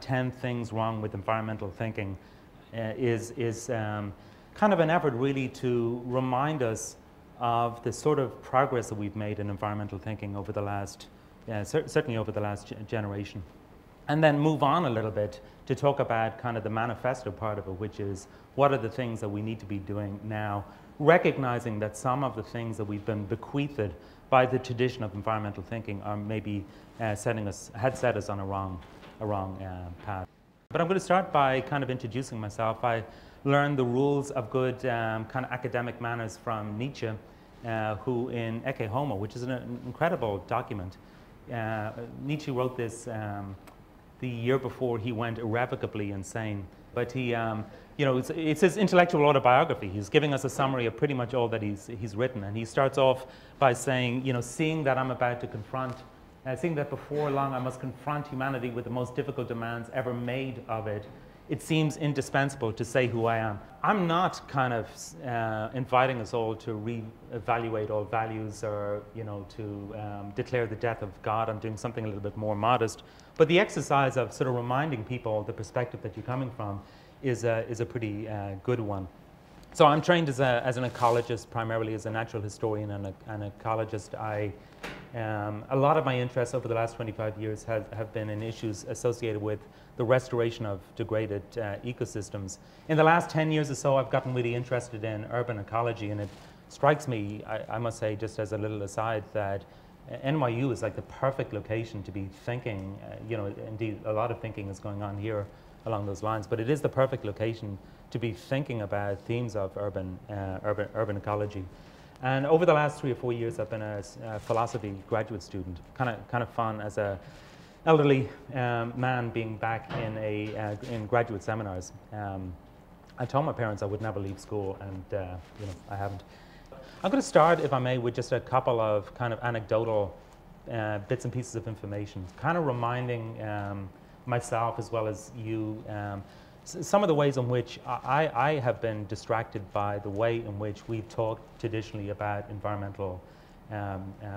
10 things wrong with environmental thinking is kind of an effort really to remind us of the sort of progress that we've made in environmental thinking over the last, certainly over the last generation. And then move on a little bit to talk about kind of the manifesto part of it, which is what are the things that we need to be doing now, recognizing that some of the things that we've been bequeathed by the tradition of environmental thinking are maybe had set us on a wrong path. But I'm going to start by kind of introducing myself. I learned the rules of good kind of academic manners from Nietzsche, who in Ecce Homo, which is an incredible document. Nietzsche wrote this the year before he went irrevocably insane. But he, you know, it's his intellectual autobiography. He's giving us a summary of pretty much all that he's written. And he starts off by saying, you know, seeing that I'm about to confront, seeing that before long I must confront humanity with the most difficult demands ever made of it, it seems indispensable to say who I am. I'm not kind of inviting us all to re-evaluate all values or, you know, to declare the death of God. I'm doing something a little bit more modest. But the exercise of sort of reminding people the perspective that you're coming from is a pretty good one. So I'm trained as an ecologist, primarily as a natural historian and an ecologist. A lot of my interests over the last 25 years have been in issues associated with the restoration of degraded ecosystems. In the last 10 years or so, I've gotten really interested in urban ecology, and it strikes me, I must say, just as a little aside, that NYU is like the perfect location to be thinking, you know, indeed a lot of thinking is going on here along those lines, but it is the perfect location to be thinking about themes of urban ecology. And over the last 3 or 4 years, I've been a philosophy graduate student. Kind of fun as a elderly man being back in graduate seminars. I told my parents I would never leave school, and you know, I haven't. I'm going to start, if I may, with just a couple of kind of anecdotal bits and pieces of information, kind of reminding myself as well as you some of the ways in which I have been distracted by the way in which we've talked traditionally about environmental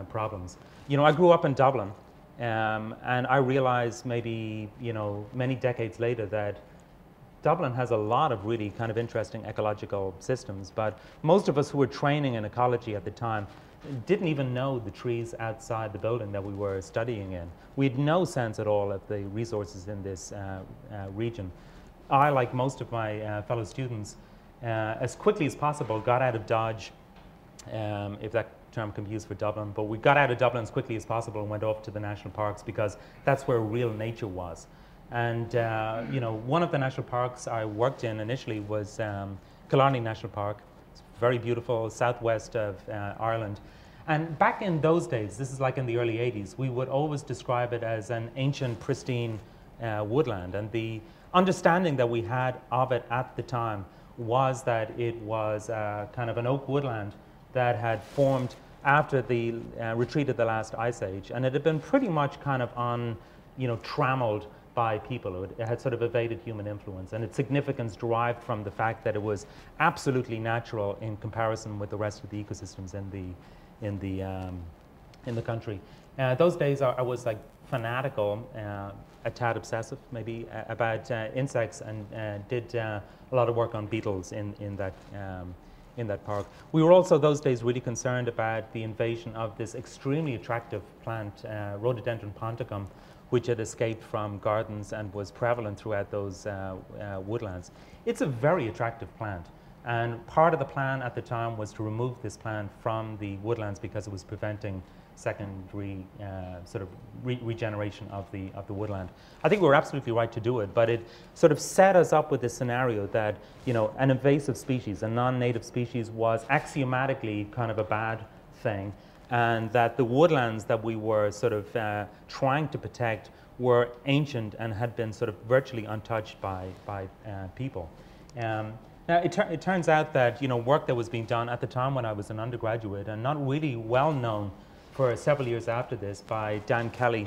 problems. You know, I grew up in Dublin, and I realized maybe, you know, many decades later that Dublin has a lot of really kind of interesting ecological systems, but most of us who were training in ecology at the time didn't even know the trees outside the building that we were studying in. We had no sense at all of the resources in this region. I, like most of my fellow students, as quickly as possible got out of Dodge, if that term can be used for Dublin, but we got out of Dublin as quickly as possible and went off to the national parks because that's where real nature was. And you know, one of the national parks I worked in initially was Killarney National Park. It's very beautiful, southwest of Ireland. And back in those days, this is like in the early 80s, we would always describe it as an ancient, pristine woodland. And the understanding that we had of it at the time was that it was kind of an oak woodland that had formed after the retreat of the last ice age. And it had been pretty much kind of you know, trammeled by people. It had sort of evaded human influence, and its significance derived from the fact that it was absolutely natural in comparison with the rest of the ecosystems in the country. Those days I was like fanatical, a tad obsessive maybe, about insects, and did a lot of work on beetles in that park. We were also those days really concerned about the invasion of this extremely attractive plant, Rhododendron ponticum, which had escaped from gardens and was prevalent throughout those woodlands. It's a very attractive plant, and part of the plan at the time was to remove this plant from the woodlands because it was preventing secondary sort of regeneration of the woodland. I think we were absolutely right to do it, but it sort of set us up with this scenario that, you know, an invasive species, a non-native species, was axiomatically kind of a bad thing, and that the woodlands that we were sort of trying to protect were ancient and had been sort of virtually untouched by people. Now, it turns out that, you know, work that was being done at the time when I was an undergraduate, and not really well known for several years after this, by Dan Kelly,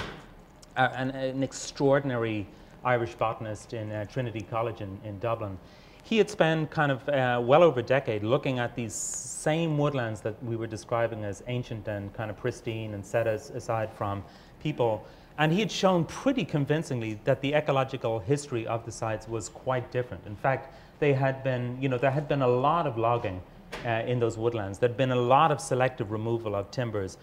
an extraordinary Irish botanist in Trinity College in Dublin. he had spent kind of well over a decade looking at these same woodlands that we were describing as ancient and kind of pristine and set aside from people. And he had shown pretty convincingly that the ecological history of the sites was quite different. In fact, there had been a lot of logging in those woodlands. There had been a lot of selective removal of timbers.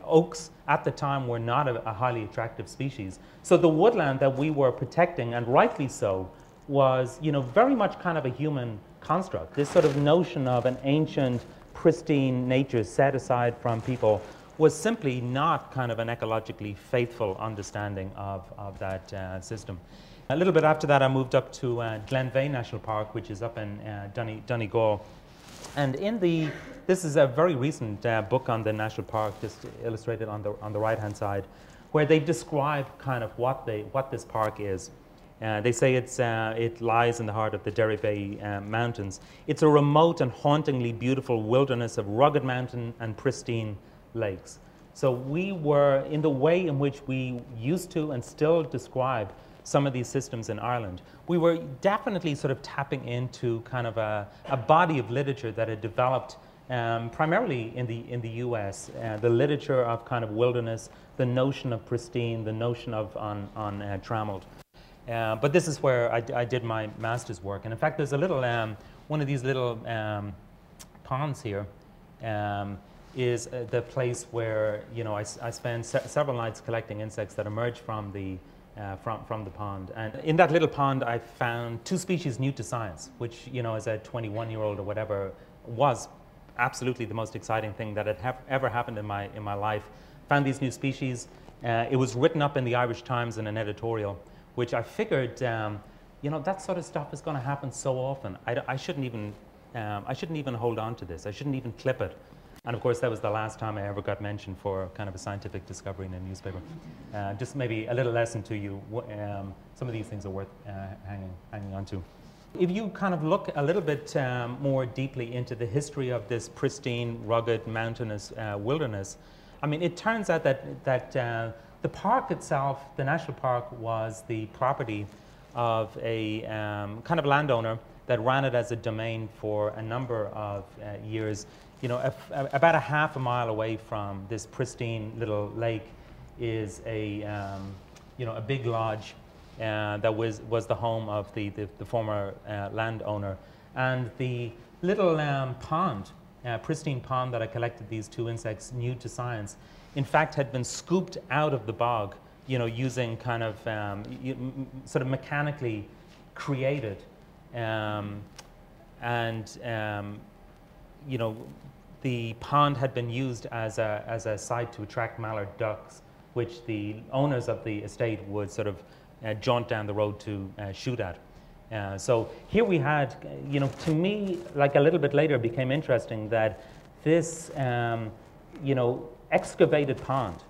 Oaks at the time were not a highly attractive species. So the woodland that we were protecting, and rightly so, was very much kind of a human construct. This sort of notion of an ancient, pristine nature set aside from people was simply not kind of an ecologically faithful understanding of that system. A little bit after that, I moved up to Glenbeigh National Park, which is up in Donegal. And this is a very recent book on the national park, just illustrated on the right-hand side, where they describe kind of what this park is. They say it lies in the heart of the Derry Mountains. It's a remote and hauntingly beautiful wilderness of rugged mountain and pristine lakes. So we were, in the way in which we used to and still describe some of these systems in Ireland, we were definitely sort of tapping into kind of a body of literature that had developed primarily in the US, the literature of kind of wilderness, the notion of pristine, the notion of untrammeled. But this is where I did my master's work. And in fact, there's a little, one of these little ponds here is the place where I spend several nights collecting insects that emerge from the pond. And in that little pond, I found 2 species new to science, which as a 21-year-old or whatever, was absolutely the most exciting thing that had ever happened in my life. Found these new species. It was written up in the Irish Times in an editorial, which I figured, that sort of stuff is going to happen so often. I shouldn't even hold on to this. I shouldn't even clip it. And of course, that was the last time I ever got mentioned for kind of a scientific discovery in a newspaper. Just maybe a little lesson to you. Some of these things are worth hanging on to. If you kind of look a little bit more deeply into the history of this pristine, rugged, mountainous wilderness, I mean, it turns out that the park itself, the national park, was the property of a kind of landowner that ran it as a domain for a number of years. About a half a mile away from this pristine little lake is a big lodge that was the home of the former landowner. And the little pond, pristine pond that I collected these 2 insects new to science, in fact had been scooped out of the bog, using kind of sort of mechanically created, the pond had been used as a site to attract mallard ducks, which the owners of the estate would sort of jaunt down the road to shoot at. So here we had, to me, like a little bit later, it became interesting that this, excavated pond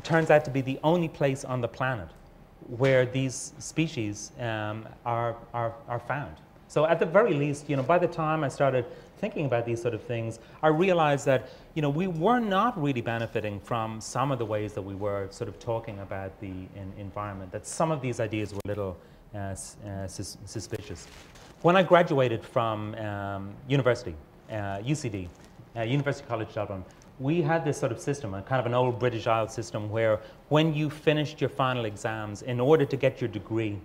turns out to be the only place on the planet where these species are found. So at the very least, by the time I started thinking about these sort of things, I realized that, we were not really benefiting from some of the ways that we were sort of talking about the environment, that some of these ideas were a little suspicious. When I graduated from university, UCD, University College Dublin, we had this sort of system, a kind of an old British Isles system, where when you finished your final exams, in order to get your degree,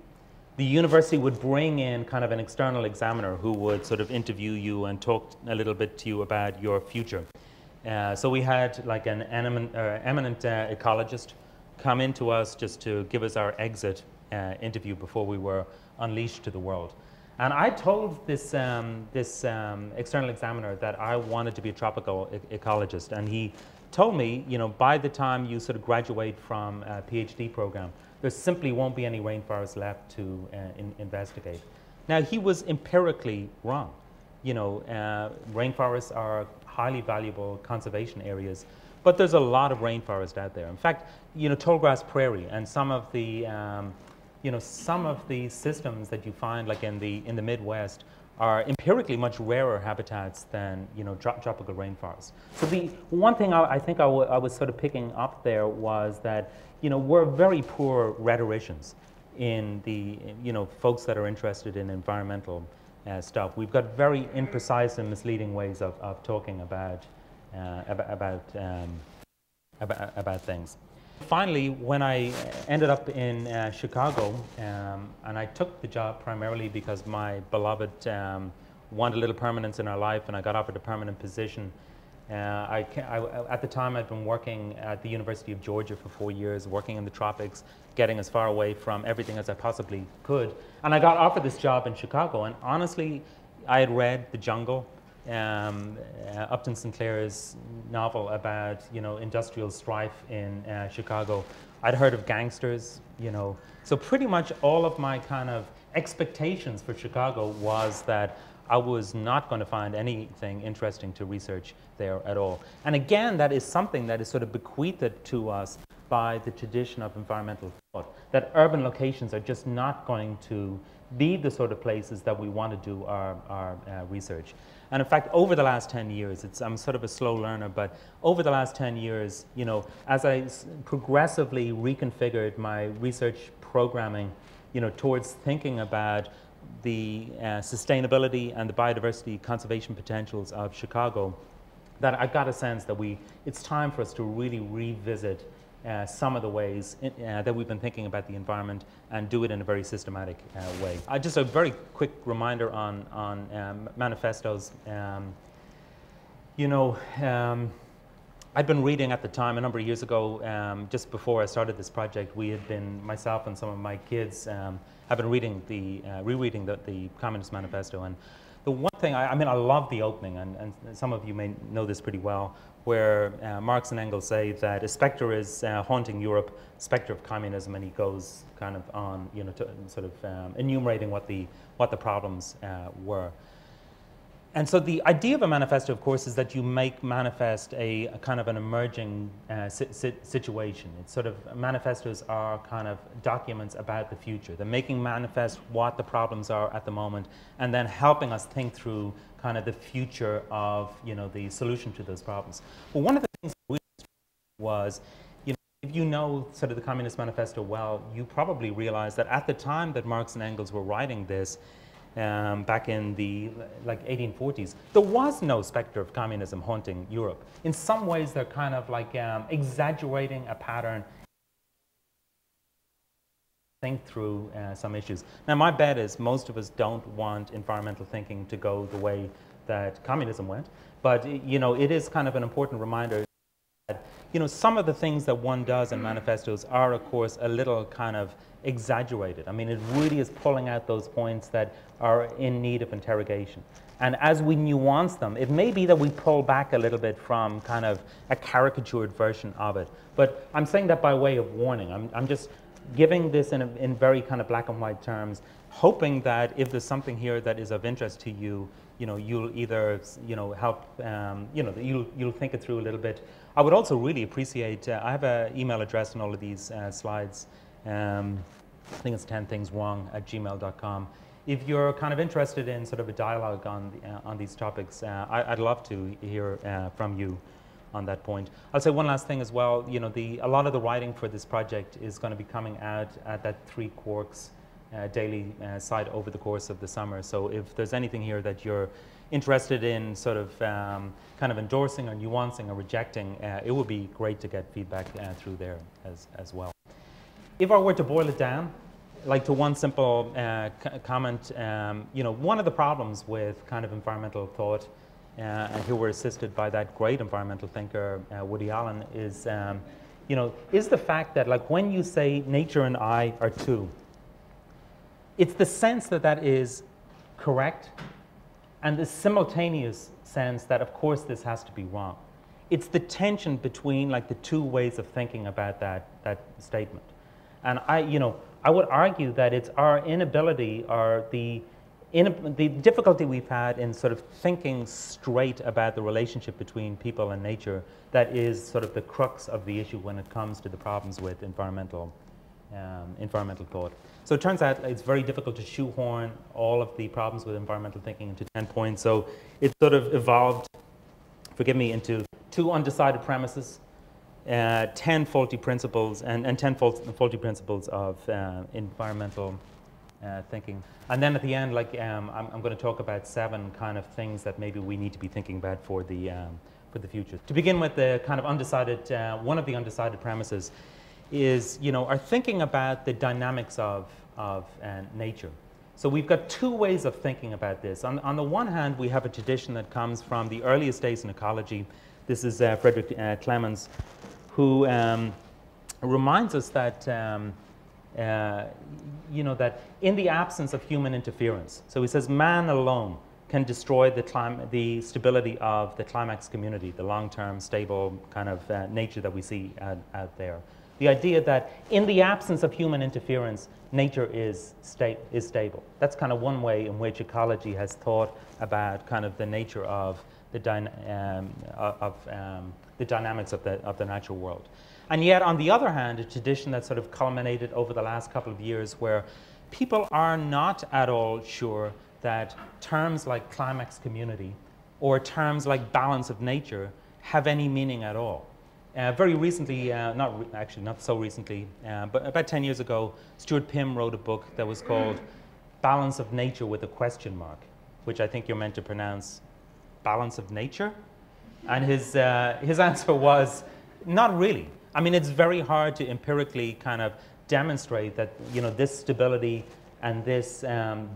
the university would bring in kind of an external examiner who would sort of interview you and talk a little bit to you about your future. So we had like an eminent ecologist come into us just to give us our exit interview before we were unleashed to the world. And I told this external examiner that I wanted to be a tropical ecologist, and he told me, by the time you sort of graduate from a PhD program, there simply won't be any rainforests left to investigate. Now, he was empirically wrong. Rainforests are highly valuable conservation areas, but there's a lot of rainforest out there. In fact, tallgrass prairie and some of the systems that you find like in the Midwest are empirically much rarer habitats than tropical rainforests. So the one thing I think I was sort of picking up there was that we're very poor rhetoricians in the folks that are interested in environmental stuff. We've got very imprecise and misleading ways of talking about things. Finally, when I ended up in Chicago, and I took the job primarily because my beloved wanted a little permanence in her life, and I got offered a permanent position. At the time, I'd been working at the University of Georgia for 4 years, working in the tropics, getting as far away from everything as I possibly could. And I got offered this job in Chicago, and honestly, I had read The Jungle, Upton Sinclair's novel about, industrial strife in Chicago. I'd heard of gangsters, So pretty much all of my kind of expectations for Chicago was that I was not going to find anything interesting to research there at all. And again, that is something that is sort of bequeathed to us by the tradition of environmental thought, that urban locations are just not going to be the sort of places that we want to do our research. And in fact, over the last 10 years, I'm sort of a slow learner, but over the last 10 years, as I progressively reconfigured my research programming, towards thinking about the sustainability and the biodiversity conservation potentials of Chicago, that I got a sense that it's time for us to really revisit some of the ways that we've been thinking about the environment and do it in a very systematic way. Just a very quick reminder on manifestos. I'd been reading at the time, a number of years ago, just before I started this project, myself and some of my kids, have been rereading the Communist Manifesto. And the one thing, I love the opening, and some of you may know this pretty well, where Marx and Engels say that a specter is haunting Europe, specter of communism, and he goes kind of on, to sort of enumerating what the problems were. And so the idea of a manifesto, of course, is that you make manifest a kind of an emerging situation. It's sort of, manifestos are kind of documents about the future. They're making manifest what the problems are at the moment, and then helping us think through kind of the future of, the solution to those problems. Well, one of the things that really was, if you know sort of the Communist Manifesto well, you probably realize that at the time that Marx and Engels were writing this, back in the 1840s, there was no specter of communism haunting Europe. In some ways, they're kind of like exaggerating a pattern, think through some issues. Now, my bet is most of us don't want environmental thinking to go the way that communism went, but it is kind of an important reminder that some of the things that one does in manifestos are, of course, a little kind of exaggerated. I mean, it really is pulling out those points that are in need of interrogation. And as we nuance them, it may be that we pull back a little bit from kind of a caricatured version of it. But I'm saying that by way of warning. I'm just giving this in very kind of black and white terms, hoping that if there's something here that is of interest to you, you'll either, help, you'll think it through a little bit. I would also really appreciate, I have an email address in all of these slides. I think it's 10thingswrong@gmail.com. If you're kind of interested in sort of a dialogue on these topics, I'd love to hear from you on that point. I'll say one last thing as well. A lot of the writing for this project is going to be coming out at that 3 Quarks daily site over the course of the summer. So if there's anything here that you're interested in sort of kind of endorsing or nuancing or rejecting, it would be great to get feedback through there as well. If I were to boil it down, to one simple comment, one of the problems with kind of environmental thought, and here we're assisted by that great environmental thinker, Woody Allen, is the fact that when you say nature and I are two, it's the sense that is correct, and the simultaneous sense that, of course, this has to be wrong. It's the tension between the two ways of thinking about that statement. And I would argue that it's our inability or the difficulty we've had in sort of thinking straight about the relationship between people and nature that is sort of the crux of the issue when it comes to the problems with environmental thought. So it turns out it's very difficult to shoehorn all of the problems with environmental thinking into 10 points. So it sort of evolved, forgive me, into 2 undecided premises, 10 faulty principles, and 10 faulty principles of environmental thinking. And then at the end, like, I'm going to talk about 7 kind of things that maybe we need to be thinking about for the future. To begin with, the kind of undecided, one of the undecided premises is, are thinking about the dynamics of nature. So we've got 2 ways of thinking about this. On the one hand, we have a tradition that comes from the earliest days in ecology. This is Frederick Clemens, who reminds us that that in the absence of human interference, so he says man alone can destroy the stability of the climax community, the long-term stable kind of nature that we see out there. The idea that in the absence of human interference, nature is stable. That's kind of one way in which ecology has thought about kind of the nature of the dynamics of the natural world. And yet, on the other hand, a tradition that sort of culminated over the last couple of years where people are not at all sure that terms like climax community or terms like balance of nature have any meaning at all. Very recently, not so recently, but about 10 years ago, Stuart Pym wrote a book that was called Balance of Nature with a question mark, which I think you're meant to pronounce balance of nature. And his answer was, not really. I mean, it's very hard to empirically kind of demonstrate that, this stability and this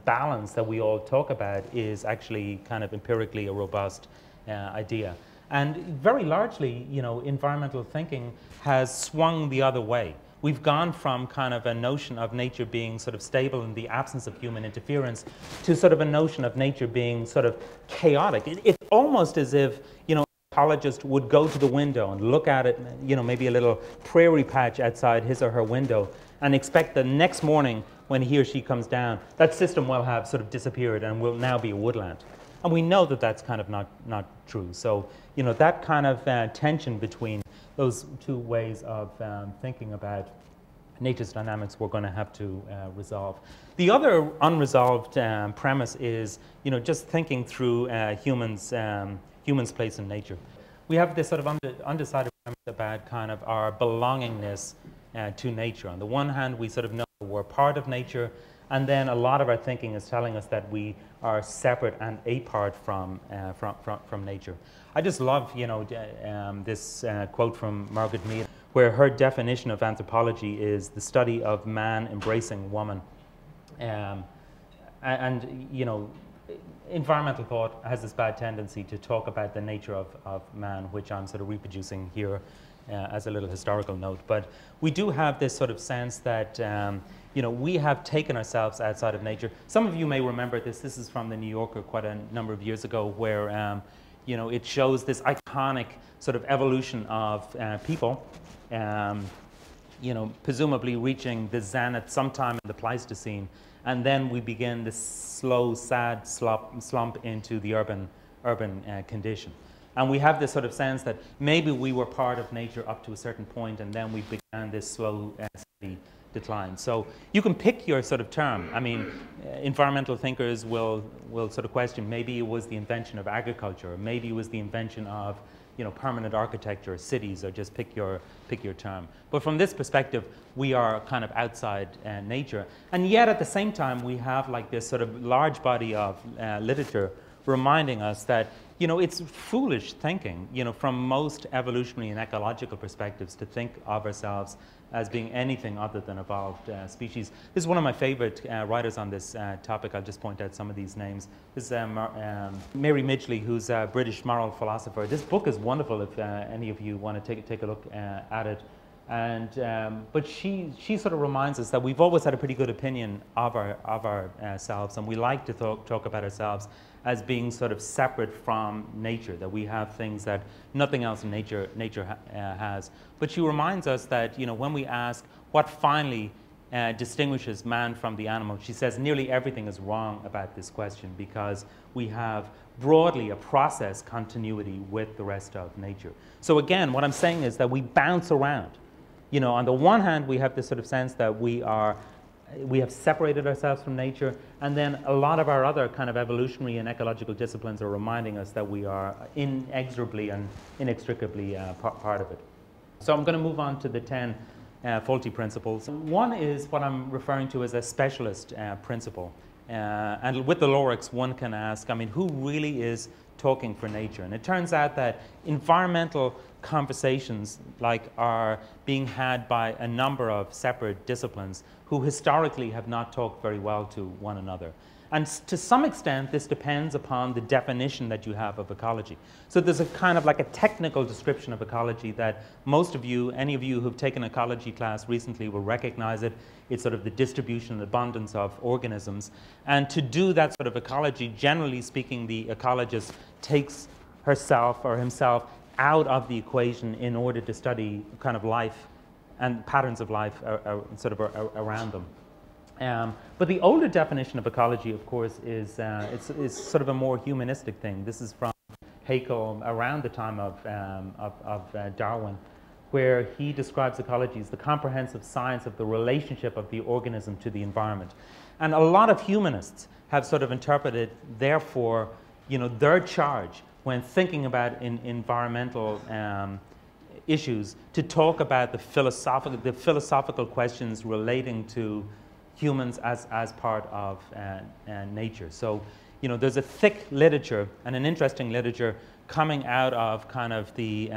balance that we all talk about is actually kind of empirically a robust idea. And very largely, environmental thinking has swung the other way. We've gone from kind of a notion of nature being sort of stable in the absence of human interference to sort of a notion of nature being sort of chaotic. It's almost as if, an ecologist would go to the window and look at it, maybe a little prairie patch outside his or her window, and expect the next morning when he or she comes down, that system will have sort of disappeared and will now be a woodland. And we know that that's kind of not true. So, that kind of tension between those 2 ways of thinking about nature's dynamics we're going to have to resolve. The other unresolved premise is, just thinking through humans' place in nature. We have this sort of undecided premise about kind of our belongingness to nature. On the one hand, we sort of know we're part of nature, and then a lot of our thinking is telling us that we are separate and apart from nature. I just love, this quote from Margaret Mead, where her definition of anthropology is the study of man embracing woman. Environmental thought has this bad tendency to talk about the nature of man, which I'm sort of reproducing here as a little historical note. But we do have this sort of sense that we have taken ourselves outside of nature. Some of you may remember this. This is from the New Yorker quite a number of years ago, where it shows this iconic sort of evolution of people, presumably reaching the zenith sometime in the Pleistocene, and then we begin this slow, sad slump into the urban condition. And we have this sort of sense that maybe we were part of nature up to a certain point, and then we began this slow, steady decline. So you can pick your sort of term. I mean, environmental thinkers will sort of question, maybe it was the invention of agriculture, or maybe it was the invention of permanent architecture, cities, or just pick your term. But from this perspective, we are kind of outside nature. And yet at the same time, we have like this sort of large body of literature reminding us that it's foolish thinking, from most evolutionary and ecological perspectives to think of ourselves as being anything other than evolved species. This is one of my favorite writers on this topic. I'll just point out some of these names. This is Mary Midgley, who's a British moral philosopher. This book is wonderful if any of you want to take a look at it. And but she sort of reminds us that we've always had a pretty good opinion of ourselves, and we like to talk about ourselves as being sort of separate from nature, that we have things that nothing else in nature has. But she reminds us that when we ask what finally distinguishes man from the animal, she says nearly everything is wrong about this question, because we have broadly a process continuity with the rest of nature. So again, what I'm saying is that we bounce around. On the one hand, we have this sort of sense that we have separated ourselves from nature, and then a lot of our other kind of evolutionary and ecological disciplines are reminding us that we are inexorably and inextricably part of it. So I'm going to move on to the 10 faulty principles. One is what I'm referring to as a specialist principle. And with the Lorax, one can ask, I mean, who really is talking for nature? And it turns out that environmental conversations are being had by a number of separate disciplines who historically have not talked very well to one another. And to some extent, this depends upon the definition that you have of ecology. So there's a kind of like a technical description of ecology that most of you, any of you who've taken ecology class recently will recognize it. It's sort of the distribution and abundance of organisms. And to do that sort of ecology, generally speaking, the ecologist takes herself or himself out of the equation in order to study kind of life and patterns of life around them. But the older definition of ecology, of course, is sort of a more humanistic thing. This is from Haeckel around the time of Darwin, where he describes ecology as the comprehensive science of the relationship of the organism to the environment. And a lot of humanists have sort of interpreted, therefore, their charge when thinking about environmental issues to talk about the philosophical questions relating to humans as part of nature. So, there's a thick literature and an interesting literature coming out of kind of the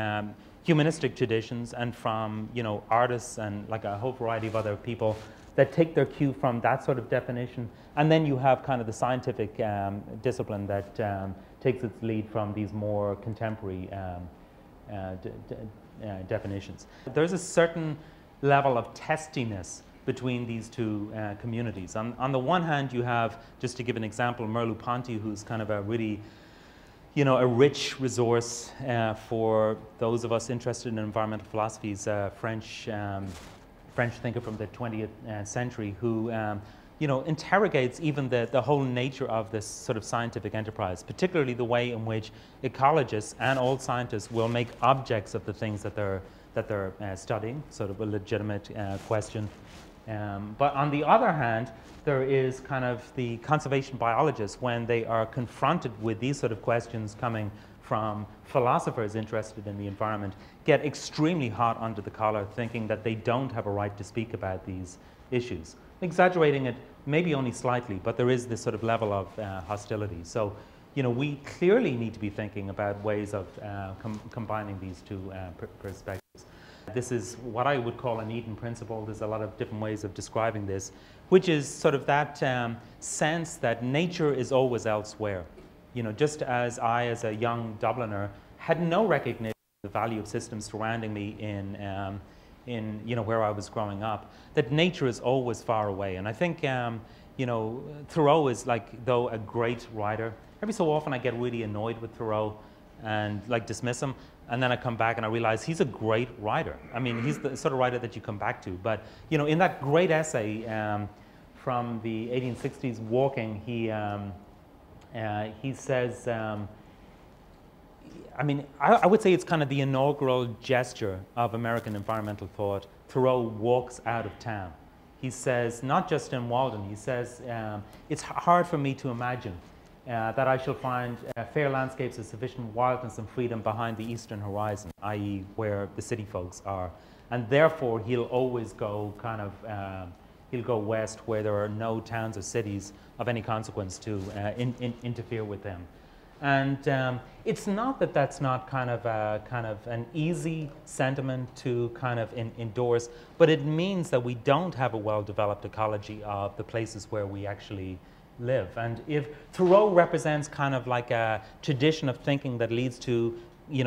humanistic traditions and from, artists and like a whole variety of other people that take their cue from that sort of definition. And then you have kind of the scientific discipline that takes its lead from these more contemporary definitions. There's a certain level of testiness between these two communities. On the one hand, you have, just to give an example, Merleau-Ponty, who's kind of a really, a rich resource for those of us interested in environmental philosophy. He's a French thinker from the 20th century who, interrogates even the whole nature of this sort of scientific enterprise, particularly the way in which ecologists and all scientists will make objects of the things that they're studying, sort of a legitimate question. But on the other hand, there is kind of the conservation biologists, when they are confronted with these sort of questions coming from philosophers interested in the environment, get extremely hot under the collar, thinking that they don't have a right to speak about these issues. Exaggerating it maybe only slightly, but there is this sort of level of hostility. So, we clearly need to be thinking about ways of combining these two perspectives. This is what I would call an Eton Principle. There's a lot of different ways of describing this, which is sort of that sense that nature is always elsewhere. Just as I, as a young Dubliner, had no recognition of the value of systems surrounding me in where I was growing up, that nature is always far away. And I think, Thoreau is though a great writer. Every so often I get really annoyed with Thoreau and dismiss him. And then I come back and I realize he's a great writer. I mean, he's the sort of writer that you come back to. But, in that great essay from the 1860s, Walking, he says, I would say it's kind of the inaugural gesture of American environmental thought. Thoreau walks out of town. He says, not just in Walden, he says, it's hard for me to imagine that I shall find fair landscapes of sufficient wildness and freedom behind the eastern horizon, i.e. where the city folks are. And therefore, he'll always go he'll go west where there are no towns or cities of any consequence to interfere with them. And it's not that that's not kind of an easy sentiment to kind of endorse, but it means that we don't have a well-developed ecology of the places where we actually live. And if Thoreau represents kind of like a tradition of thinking that leads to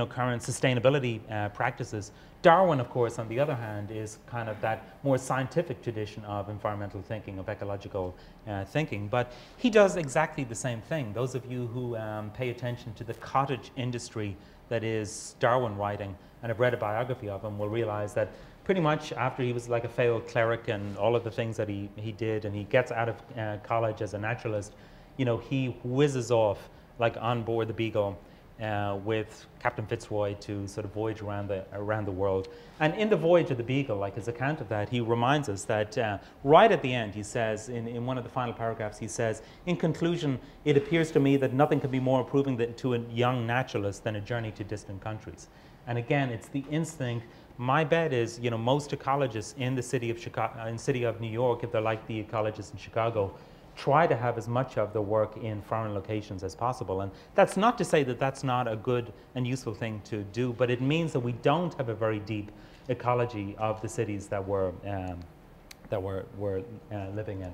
current sustainability practices, Darwin, of course, on the other hand, is kind of that more scientific tradition of environmental thinking, of ecological thinking. But he does exactly the same thing. Those of you who pay attention to the cottage industry that is Darwin writing and have read a biography of him will realize that pretty much after he was like a failed cleric and all of the things that he did, and he gets out of college as a naturalist, he whizzes off on board the Beagle with Captain Fitzroy to sort of voyage around the world. And in the voyage of the Beagle, his account of that, he reminds us that right at the end, he says, in one of the final paragraphs, he says, in conclusion, it appears to me that nothing can be more approving to a young naturalist than a journey to distant countries. And again, it's the instinct. My bet is, you know, most ecologists in the city of Chicago, in city of New York, if they're like the ecologists in Chicago, try to have as much of their work in foreign locations as possible. And that's not to say that that's not a good and useful thing to do, but it means that we don't have a very deep ecology of the cities that we're living in.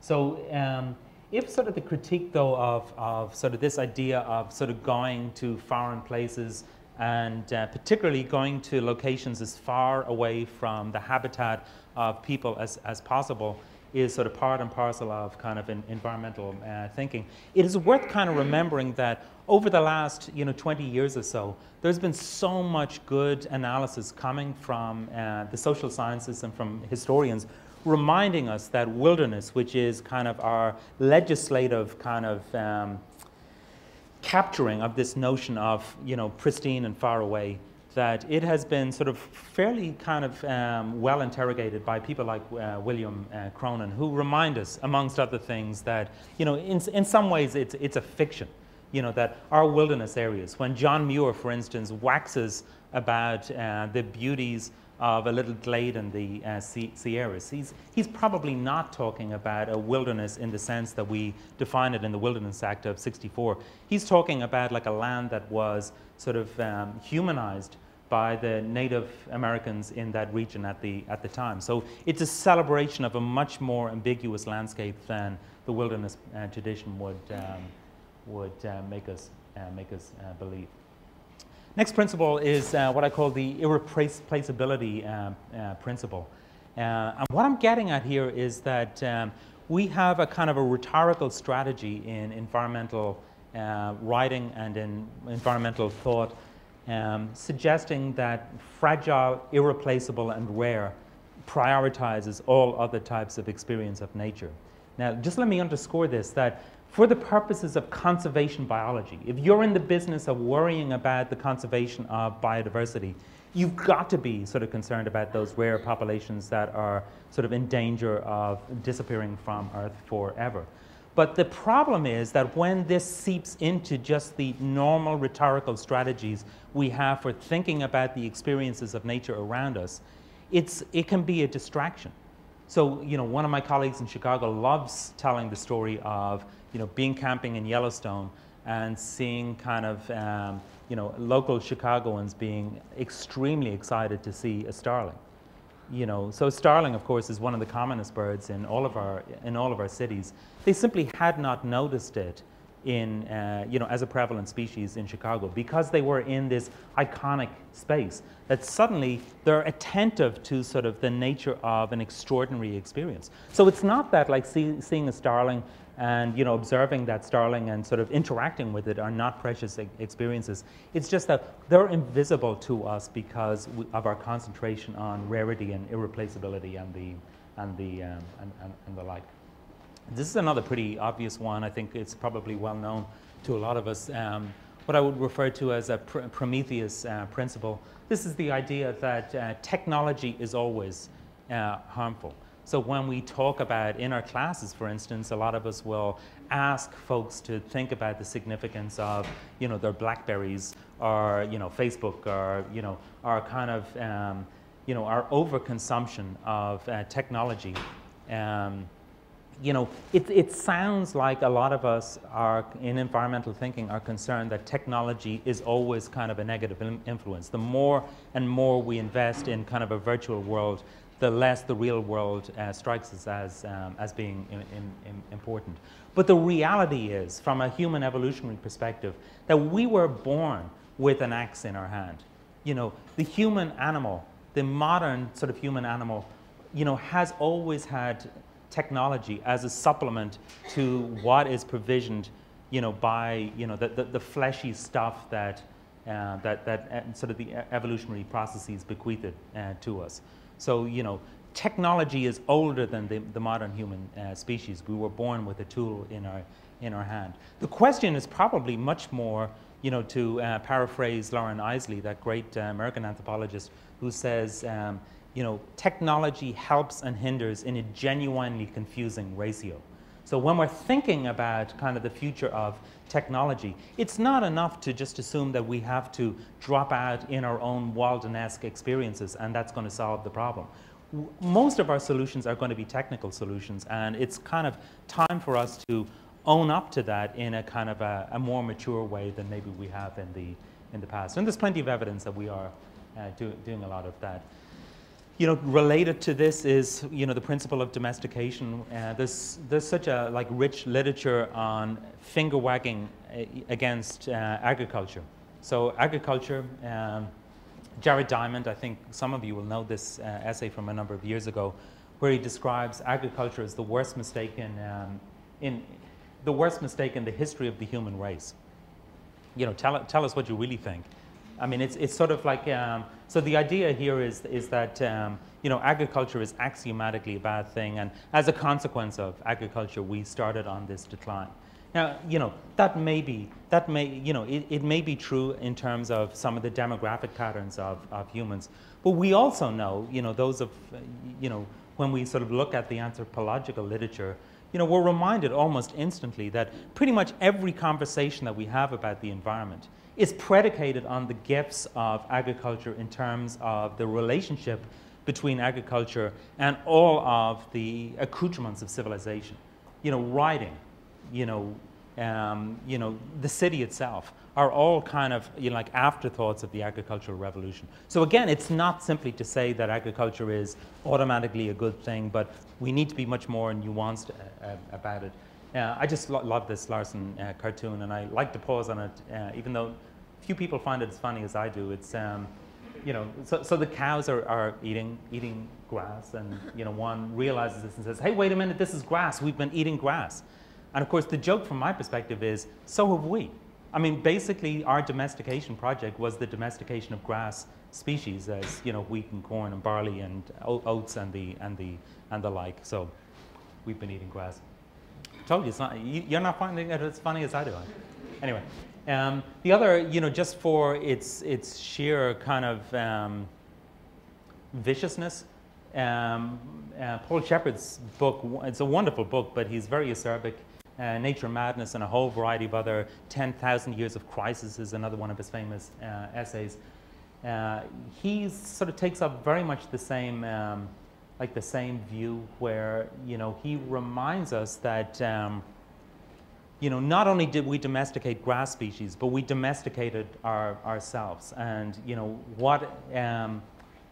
So if sort of the critique, though, of sort of this idea of sort of going to foreign places and particularly going to locations as far away from the habitat of people as possible is sort of part and parcel of kind of environmental thinking, it is worth kind of remembering that over the last 20 years or so, there's been so much good analysis coming from the social sciences and from historians reminding us that wilderness, which is kind of our legislative kind of capturing of this notion of pristine and far away, that it has been sort of fairly kind of well interrogated by people like William Cronin, who remind us, amongst other things, that in some ways it's a fiction, that our wilderness areas, when John Muir, for instance, waxes about the beauties of a little glade in the Sierras, he's probably not talking about a wilderness in the sense that we define it in the Wilderness Act of '64. He's talking about like a land that was sort of humanized by the Native Americans in that region at the time. So it's a celebration of a much more ambiguous landscape than the wilderness tradition would make us believe. Next principle is what I call the irreplaceability principle. And what I'm getting at here is that we have a kind of a rhetorical strategy in environmental writing and in environmental thought, suggesting that fragile, irreplaceable, and rare prioritizes all other types of experience of nature. Now, just let me underscore this, that for the purposes of conservation biology, if you're in the business of worrying about the conservation of biodiversity, you've got to be sort of concerned about those rare populations that are sort of in danger of disappearing from Earth forever. But the problem is that when this seeps into just the normal rhetorical strategies we have for thinking about the experiences of nature around us, it can be a distraction. So, one of my colleagues in Chicago loves telling the story of, being camping in Yellowstone and seeing kind of, local Chicagoans being extremely excited to see a starling. So starling, of course, is one of the commonest birds in all of our cities. They simply had not noticed it in, as a prevalent species in Chicago, because they were in this iconic space, that suddenly they're attentive to sort of the nature of an extraordinary experience. So it's not that like seeing a starling and observing that starling and sort of interacting with it are not precious experiences. It's just that they're invisible to us because of our concentration on rarity and irreplaceability and the like. This is another pretty obvious one. I think it's probably well known to a lot of us. What I would refer to as a Prometheus Principle. This is the idea that technology is always harmful. So when we talk about in our classes, for instance, a lot of us will ask folks to think about the significance of, their Blackberries or, Facebook or, our kind of, our overconsumption of technology. It sounds like a lot of us are, in environmental thinking, are concerned that technology is always kind of a negative influence. The more and more we invest in kind of a virtual world, the less the real world strikes us as being important. But the reality is, from a human evolutionary perspective, that we were born with an axe in our hand. The human animal, the modern sort of human animal, has always had technology as a supplement to what is provisioned, by the fleshy stuff that sort of the evolutionary processes bequeathed to us. So, technology is older than the modern human species. We were born with a tool in our hand. The question is probably much more, to paraphrase Lauren Isley, that great American anthropologist, who says, technology helps and hinders in a genuinely confusing ratio. So when we're thinking about kind of the future of technology, it's not enough to just assume that we have to drop out in our own Walden-esque experiences and that's going to solve the problem. Most of our solutions are going to be technical solutions, and it's kind of time for us to own up to that in a kind of a more mature way than maybe we have in the past. And there's plenty of evidence that we are doing a lot of that. You know, related to this is, you know, the principle of domestication. There's such a rich literature on finger wagging against agriculture. So agriculture, Jared Diamond, I think some of you will know this essay from a number of years ago, where he describes agriculture as the worst mistake in the history of the human race. You know, tell us what you really think. I mean, it's sort of like, so the idea here is that, you know, agriculture is axiomatically a bad thing, and as a consequence of agriculture, we started on this decline. Now, you know, it may be true in terms of some of the demographic patterns of humans, but we also know, you know, when we sort of look at the anthropological literature, you know, we're reminded almost instantly that pretty much every conversation that we have about the environment is predicated on the gifts of agriculture in terms of the relationship between agriculture and all of the accoutrements of civilization. You know, writing, the city itself are all kind of, you know, like afterthoughts of the agricultural revolution. So again, it's not simply to say that agriculture is automatically a good thing, but we need to be much more nuanced about it. I just love this Larson cartoon, and I like to pause on it, even though few people find it as funny as I do. It's, you know, so the cows are eating grass, and, you know, one realizes this and says, hey, wait a minute, this is grass. We've been eating grass. And of course, the joke from my perspective is, so have we. I mean, basically, our domestication project was the domestication of grass species, as, you know, wheat and corn and barley and oats and the like. So we've been eating grass. I told you, it's not, you're not finding it as funny as I do. Anyway, the other, you know, just for its sheer kind of viciousness, Paul Shepard's book, it's a wonderful book, but he's very acerbic. Nature and Madness and a whole variety of other 10,000 Years of Crisis is another one of his famous essays. He sort of takes up very much the same, like the same view where, you know, he reminds us that, you know, not only did we domesticate grass species, but we domesticated ourselves. And, you know, what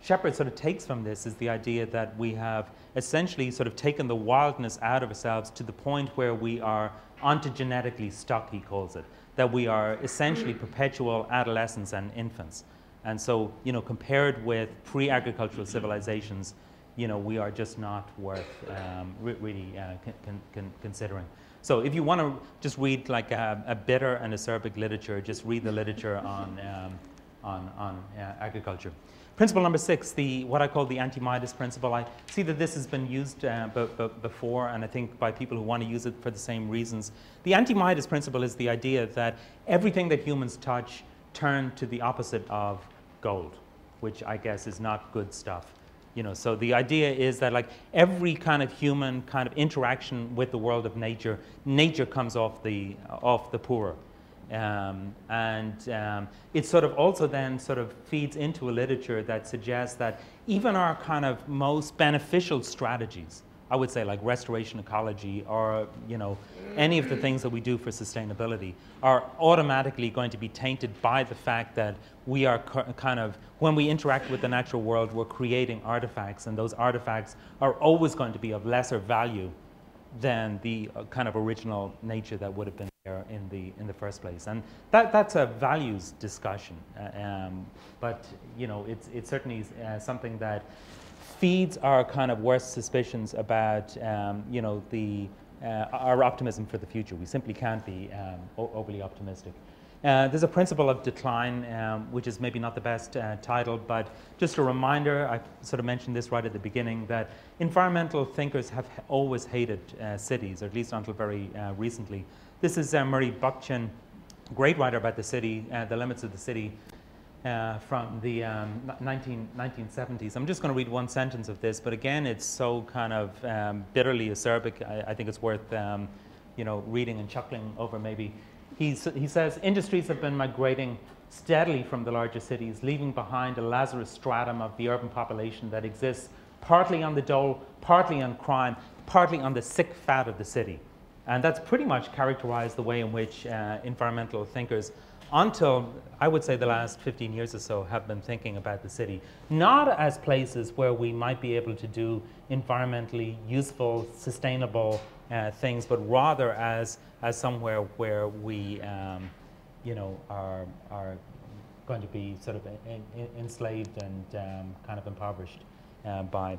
Shepard sort of takes from this is the idea that we have essentially sort of taken the wildness out of ourselves to the point where we are ontogenetically stuck, he calls it, that we are essentially perpetual adolescents and infants. And so, you know, compared with pre-agricultural civilizations, you know, we are just not worth really considering. So if you want to just read like a bitter and acerbic literature, just read the literature on agriculture. Principle number 6, what I call the anti-Midas principle. I see that this has been used before, and I think by people who want to use it for the same reasons. The anti-Midas principle is the idea that everything that humans touch turn to the opposite of gold, which I guess is not good stuff. You know, so the idea is that like every kind of human kind of interaction with the world of nature, nature comes off the poorer. It sort of also then sort of feeds into a literature that suggests that even our kind of most beneficial strategies, I would say like restoration ecology or, you know, any of the things that we do for sustainability are automatically going to be tainted by the fact that we are kind of, when we interact with the natural world, we're creating artifacts, and those artifacts are always going to be of lesser value than the kind of original nature that would have been there in the first place. And that's a values discussion, but you know, it's certainly something that feeds our kind of worst suspicions about you know, our optimism for the future. We simply can't be overly optimistic. There's a principle of decline, which is maybe not the best title, but just a reminder, I sort of mentioned this right at the beginning, that environmental thinkers have always hated cities, or at least until very recently. This is Murray Bookchin, great writer about the city, the limits of the city. from the 1970s. I'm just going to read one sentence of this, but again, it's so kind of bitterly acerbic. I think it's worth reading and chuckling over maybe. He says, industries have been migrating steadily from the larger cities, leaving behind a Lazarus stratum of the urban population that exists partly on the dole, partly on crime, partly on the sick fat of the city. And that's pretty much characterized the way in which environmental thinkers, until I would say the last 15 years or so, have been thinking about the city, not as places where we might be able to do environmentally useful, sustainable things, but rather as somewhere where we are going to be sort of enslaved and kind of impoverished by.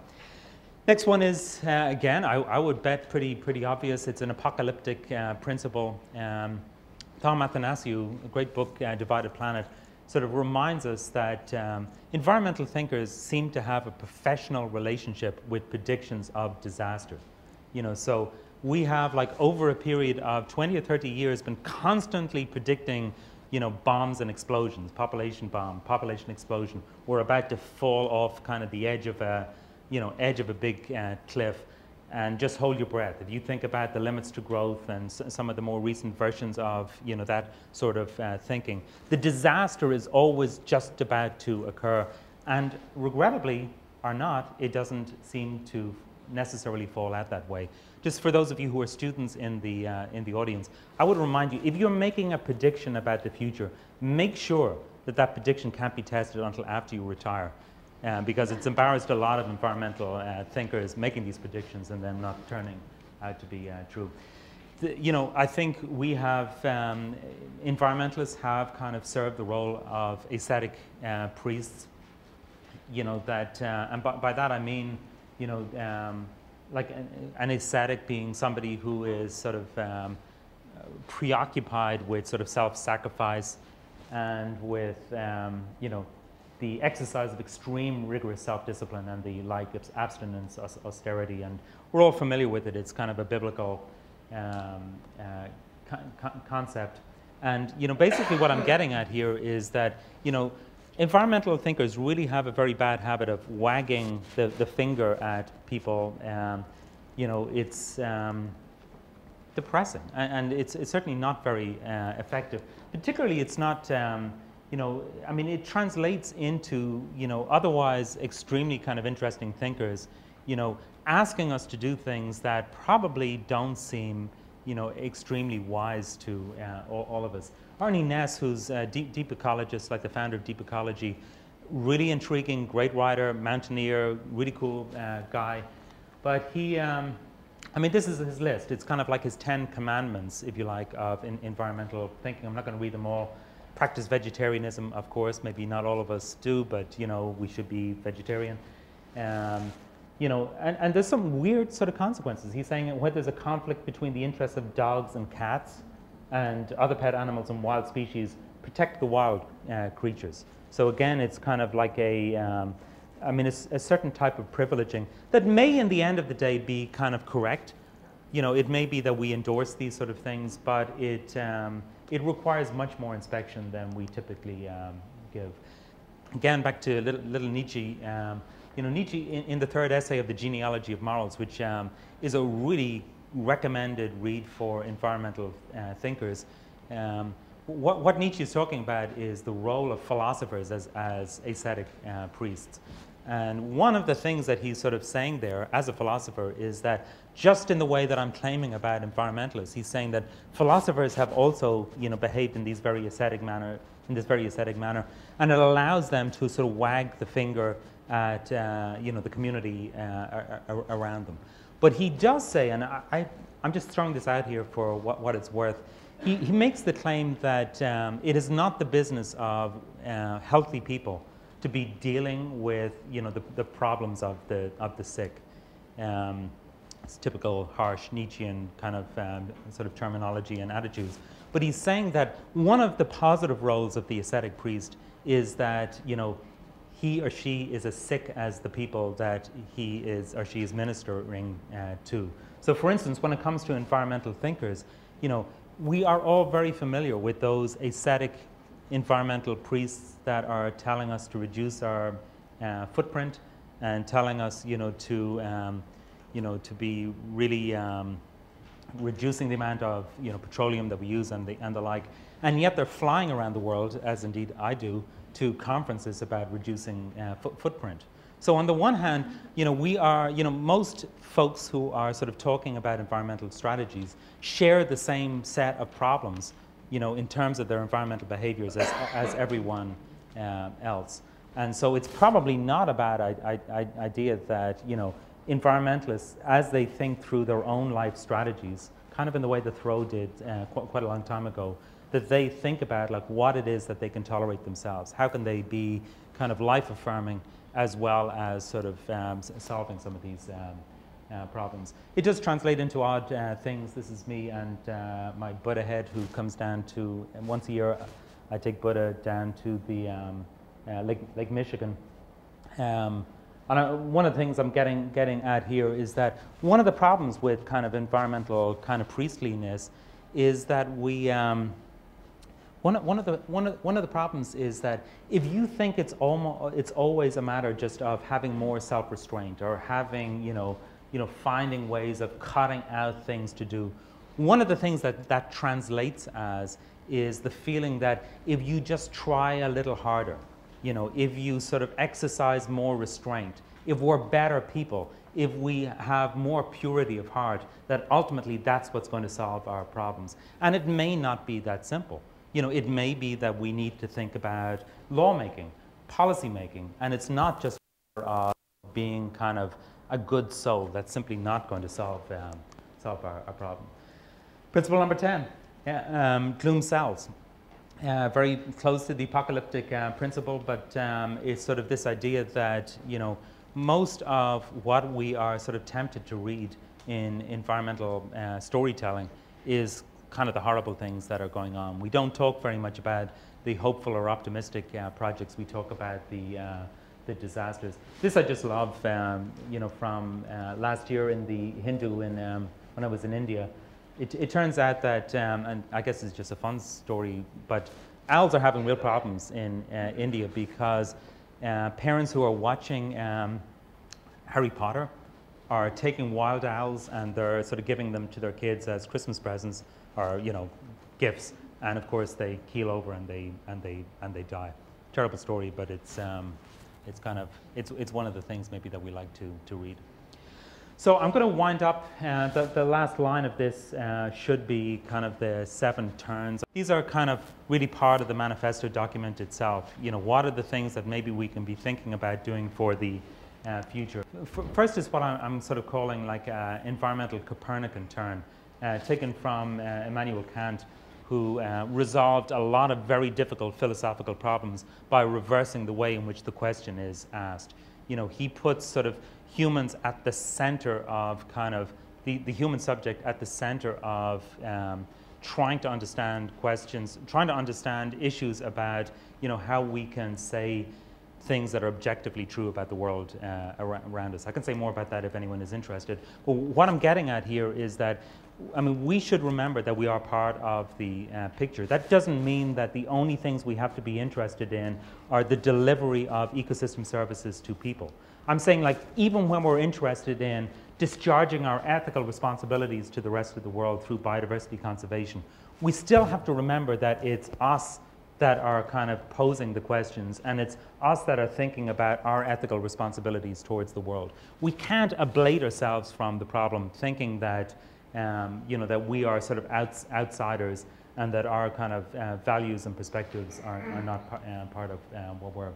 Next one is, again, I would bet pretty obvious. It's an apocalyptic principle. Tom Athanasiou, a great book, Divided Planet, sort of reminds us that environmental thinkers seem to have a professional relationship with predictions of disaster. So we have, like, over a period of 20 or 30 years, been constantly predicting, bombs and explosions, population bomb, population explosion. We're about to fall off kind of the edge of a big cliff, and just hold your breath. If you think about the limits to growth and some of the more recent versions of that sort of thinking, the disaster is always just about to occur, and regrettably or not, it doesn't seem to necessarily fall out that way. Just for those of you who are students in the audience, I would remind you, if you're making a prediction about the future, make sure that prediction can't be tested until after you retire. Because it's embarrassed a lot of environmental thinkers making these predictions and then not turning out to be true. I think we have, environmentalists have kind of served the role of ascetic priests, and by that I mean, like an ascetic being somebody who is sort of preoccupied with sort of self-sacrifice and with, the exercise of extreme rigorous self-discipline and the like abstinence, austerity, and we're all familiar with it. It's kind of a biblical concept. And basically what I'm getting at here is that environmental thinkers really have a very bad habit of wagging the finger at people. It's depressing, and it's certainly not very effective. Particularly, it's not. It translates into, otherwise extremely kind of interesting thinkers, asking us to do things that probably don't seem, extremely wise to all of us. Arnie Ness, who's a deep ecologist, like the founder of Deep Ecology, really intriguing, great writer, mountaineer, really cool guy. But he, this is his list. It's kind of like his 10 commandments, if you like, of environmental thinking. I'm not going to read them all. Practice vegetarianism, of course. Maybe not all of us do, but we should be vegetarian. And there's some weird sort of consequences. He's saying where there's a conflict between the interests of dogs and cats and other pet animals and wild species, protect the wild creatures. So again, it's kind of like a certain type of privileging that may, in the end of the day, be kind of correct. It may be that we endorse these sort of things, but it requires much more inspection than we typically give. Again, back to little Nietzsche. Nietzsche, in the third essay of the Genealogy of Morals, which is a really recommended read for environmental thinkers, what Nietzsche is talking about is the role of philosophers as ascetic priests. And one of the things that he's sort of saying there as a philosopher is that just in the way that I'm claiming about environmentalists, he's saying that philosophers have also, behaved in this very ascetic manner, and it allows them to sort of wag the finger at, the community around them. But he does say, and I'm just throwing this out here for what it's worth, he makes the claim that it is not the business of healthy people to be dealing with, the problems of the sick. It's typical harsh Nietzschean kind of sort of terminology and attitudes. But he's saying that one of the positive roles of the ascetic priest is that, he or she is as sick as the people that he is or she is ministering to. So for instance, when it comes to environmental thinkers, we are all very familiar with those ascetic environmental priests that are telling us to reduce our footprint and telling us, to be really reducing the amount of petroleum that we use and the like, and yet they're flying around the world, as indeed I do, to conferences about reducing footprint. So on the one hand, we are, most folks who are sort of talking about environmental strategies share the same set of problems, in terms of their environmental behaviors as everyone else. And so it's probably not a bad idea that, environmentalists, as they think through their own life strategies, kind of in the way that Thoreau did quite a long time ago, that they think about like what it is that they can tolerate themselves. How can they be kind of life-affirming as well as sort of solving some of these problems. It does translate into odd things. This is me and my Buddha head, who comes down to, and once a year I take Buddha down to the Lake Michigan. And one of the things I'm getting at here is that one of the problems with kind of environmental kind of priestliness is that we one of the problems is that if you think it's always a matter just of having more self-restraint or having finding ways of cutting out things to do, one of the things that translates as is the feeling that if you just try a little harder, if you sort of exercise more restraint, if we're better people, if we have more purity of heart, that ultimately that's what's going to solve our problems. And it may not be that simple. It may be that we need to think about lawmaking, policy making, and it's not just being kind of a good soul. That's simply not going to solve our problem. Principle number 10, Gloom Cells. Very close to the apocalyptic principle, but it's sort of this idea that, most of what we are sort of tempted to read in environmental storytelling is kind of the horrible things that are going on. We don't talk very much about the hopeful or optimistic projects. We talk about the disasters. This I just love, from last year in the Hindu when I was in India. It turns out that, and I guess it's just a fun story, but owls are having real problems in India because parents who are watching Harry Potter are taking wild owls and they're sort of giving them to their kids as Christmas presents or gifts, and of course they keel over and they die. Terrible story, but it's kind of it's one of the things maybe that we like to read. So I'm going to wind up. The last line of this should be kind of the 7 turns. These are kind of really part of the manifesto document itself. What are the things that maybe we can be thinking about doing for the future? First is what I'm sort of calling like environmental Copernican turn, taken from Immanuel Kant, who resolved a lot of very difficult philosophical problems by reversing the way in which the question is asked. He puts sort of humans at the center of kind of the human subject at the center of trying to understand questions, trying to understand issues about how we can say things that are objectively true about the world around us. I can say more about that if anyone is interested. But what I'm getting at here is that, we should remember that we are part of the picture. That doesn't mean that the only things we have to be interested in are the delivery of ecosystem services to people. I'm saying, like, even when we're interested in discharging our ethical responsibilities to the rest of the world through biodiversity conservation, we still have to remember that it's us that are kind of posing the questions, and it's us that are thinking about our ethical responsibilities towards the world. We can't ablate ourselves from the problem thinking that, that we are sort of outsiders and that our kind of values and perspectives are not part of what we're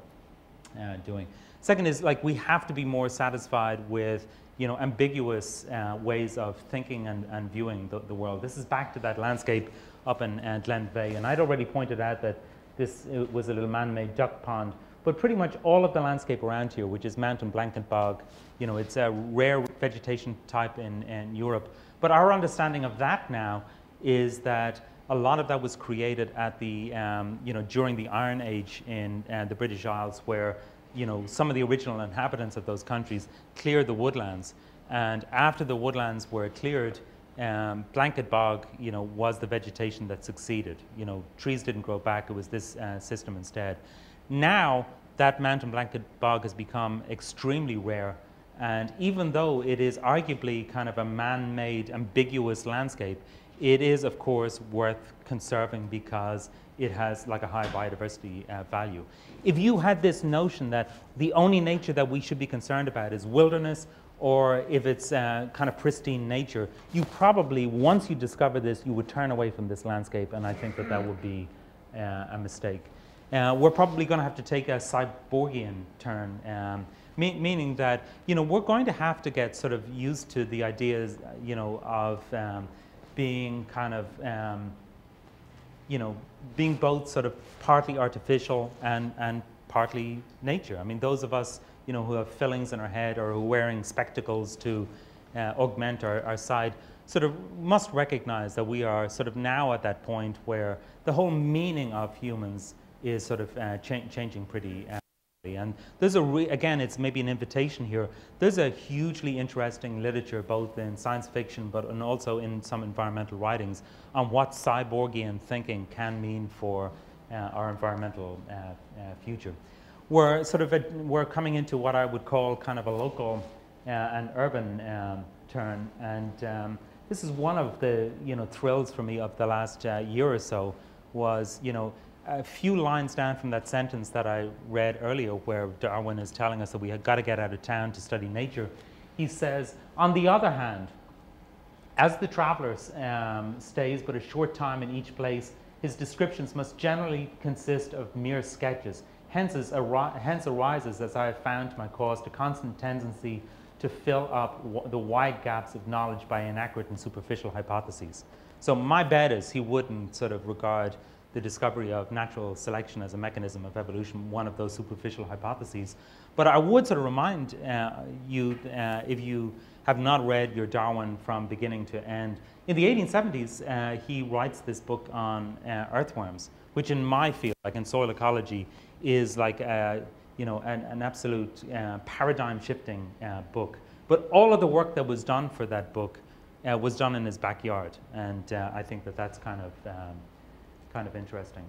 doing. Second is, like, we have to be more satisfied with ambiguous ways of thinking and viewing the world. This is back to that landscape up in Glenbeigh, and I'd already pointed out that this was a little man-made duck pond, but pretty much all of the landscape around here, which is Mountain Blankenburg, it's a rare vegetation type in Europe. But our understanding of that now is that a lot of that was created at the, during the Iron Age in the British Isles, where some of the original inhabitants of those countries cleared the woodlands. And after the woodlands were cleared, blanket bog, was the vegetation that succeeded. Trees didn't grow back. It was this system instead. Now that mountain blanket bog has become extremely rare, and even though it is arguably kind of a man-made, ambiguous landscape, it is, of course, worth conserving because it has like a high biodiversity value. If you had this notion that the only nature that we should be concerned about is wilderness, or if it's kind of pristine nature, you probably, once you discover this, you would turn away from this landscape, and I think that that would be a mistake. We're probably going to have to take a cyborgian turn, meaning that we're going to have to get sort of used to the ideas of being kind of being both sort of partly artificial and partly nature. I mean, those of us who have fillings in our head or who are wearing spectacles to augment our sight sort of must recognize that we are sort of now at that point where the whole meaning of humans is sort of changing pretty rapidly. And there's again, it's maybe an invitation here. There's a hugely interesting literature, both in science fiction and also in some environmental writings, on what cyborgian thinking can mean for our environmental future. We're coming into what I would call kind of a local and urban turn, and this is one of the thrills for me of the last year or so. Was a few lines down from that sentence that I read earlier, where Darwin is telling us that we have got to get out of town to study nature. He says, on the other hand, as the traveller stays but a short time in each place, his descriptions must generally consist of mere sketches. Hence arises, as I have found to my cost, a constant tendency to fill up the wide gaps of knowledge by inaccurate and superficial hypotheses. So my bet is he wouldn't sort of regard the discovery of natural selection as a mechanism of evolution one of those superficial hypotheses. But I would sort of remind you, if you have not read your Darwin from beginning to end, in the 1870s, he writes this book on earthworms, which in my field, like in soil ecology, is like an absolute paradigm-shifting book. But all of the work that was done for that book was done in his backyard, and I think that that's kind of interesting.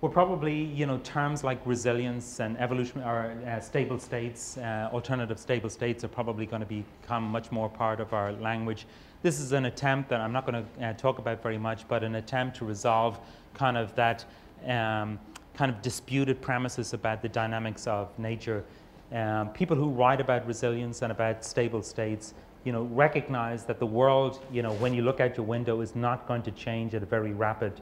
We're probably, terms like resilience and evolution or stable states, alternative stable states are probably going to become much more part of our language. This is an attempt that I'm not going to talk about very much, but an attempt to resolve kind of that kind of disputed premises about the dynamics of nature. People who write about resilience and about stable states, recognize that the world, when you look out your window, is not going to change at a very rapid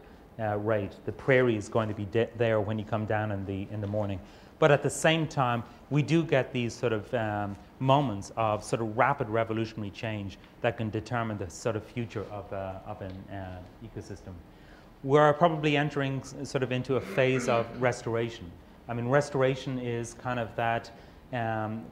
rate. The prairie is going to be there when you come down in the morning. But at the same time, we do get these sort of moments of sort of rapid revolutionary change that can determine the sort of future of an ecosystem. We're probably entering sort of into a phase of restoration. I mean, restoration is kind of that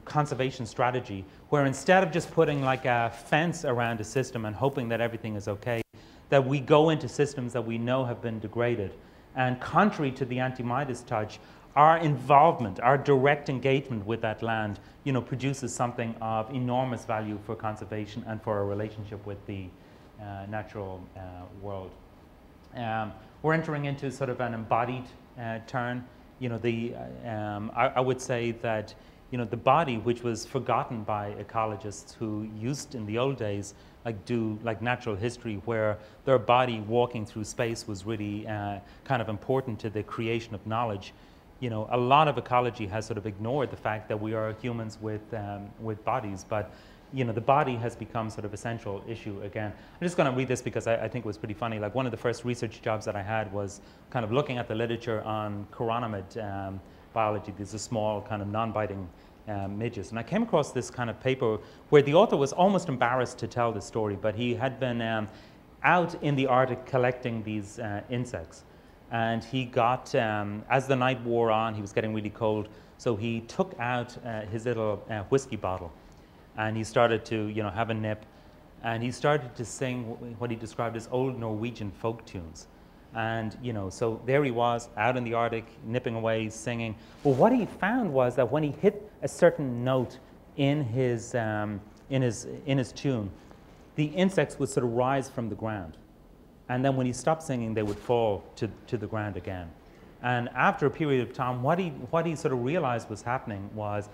conservation strategy where instead of just putting like a fence around a system and hoping that everything is okay, that we go into systems that we know have been degraded. And contrary to the anti-Midas touch, our involvement, our direct engagement with that land, produces something of enormous value for conservation and for our relationship with the natural world. We're entering into sort of an embodied turn. I would say that the body, which was forgotten by ecologists who used in the old days do natural history, where their body walking through space was really kind of important to the creation of knowledge. A lot of ecology has sort of ignored the fact that we are humans with bodies, but the body has become sort of a central issue again. I'm just going to read this because I think it was pretty funny. Like, one of the first research jobs that I had was kind of looking at the literature on chironomid biology. These are small kind of non-biting midges. And I came across this kind of paper where the author was almost embarrassed to tell the story, but he had been out in the Arctic collecting these insects. And he got, as the night wore on, he was getting really cold, so he took out his little whiskey bottle. And he started to, have a nip, and he started to sing what he described as old Norwegian folk tunes. And, so there he was out in the Arctic, nipping away, singing. But what he found was that when he hit a certain note in his tune, the insects would sort of rise from the ground. And then when he stopped singing, they would fall to the ground again. And after a period of time, what he sort of realized was happening was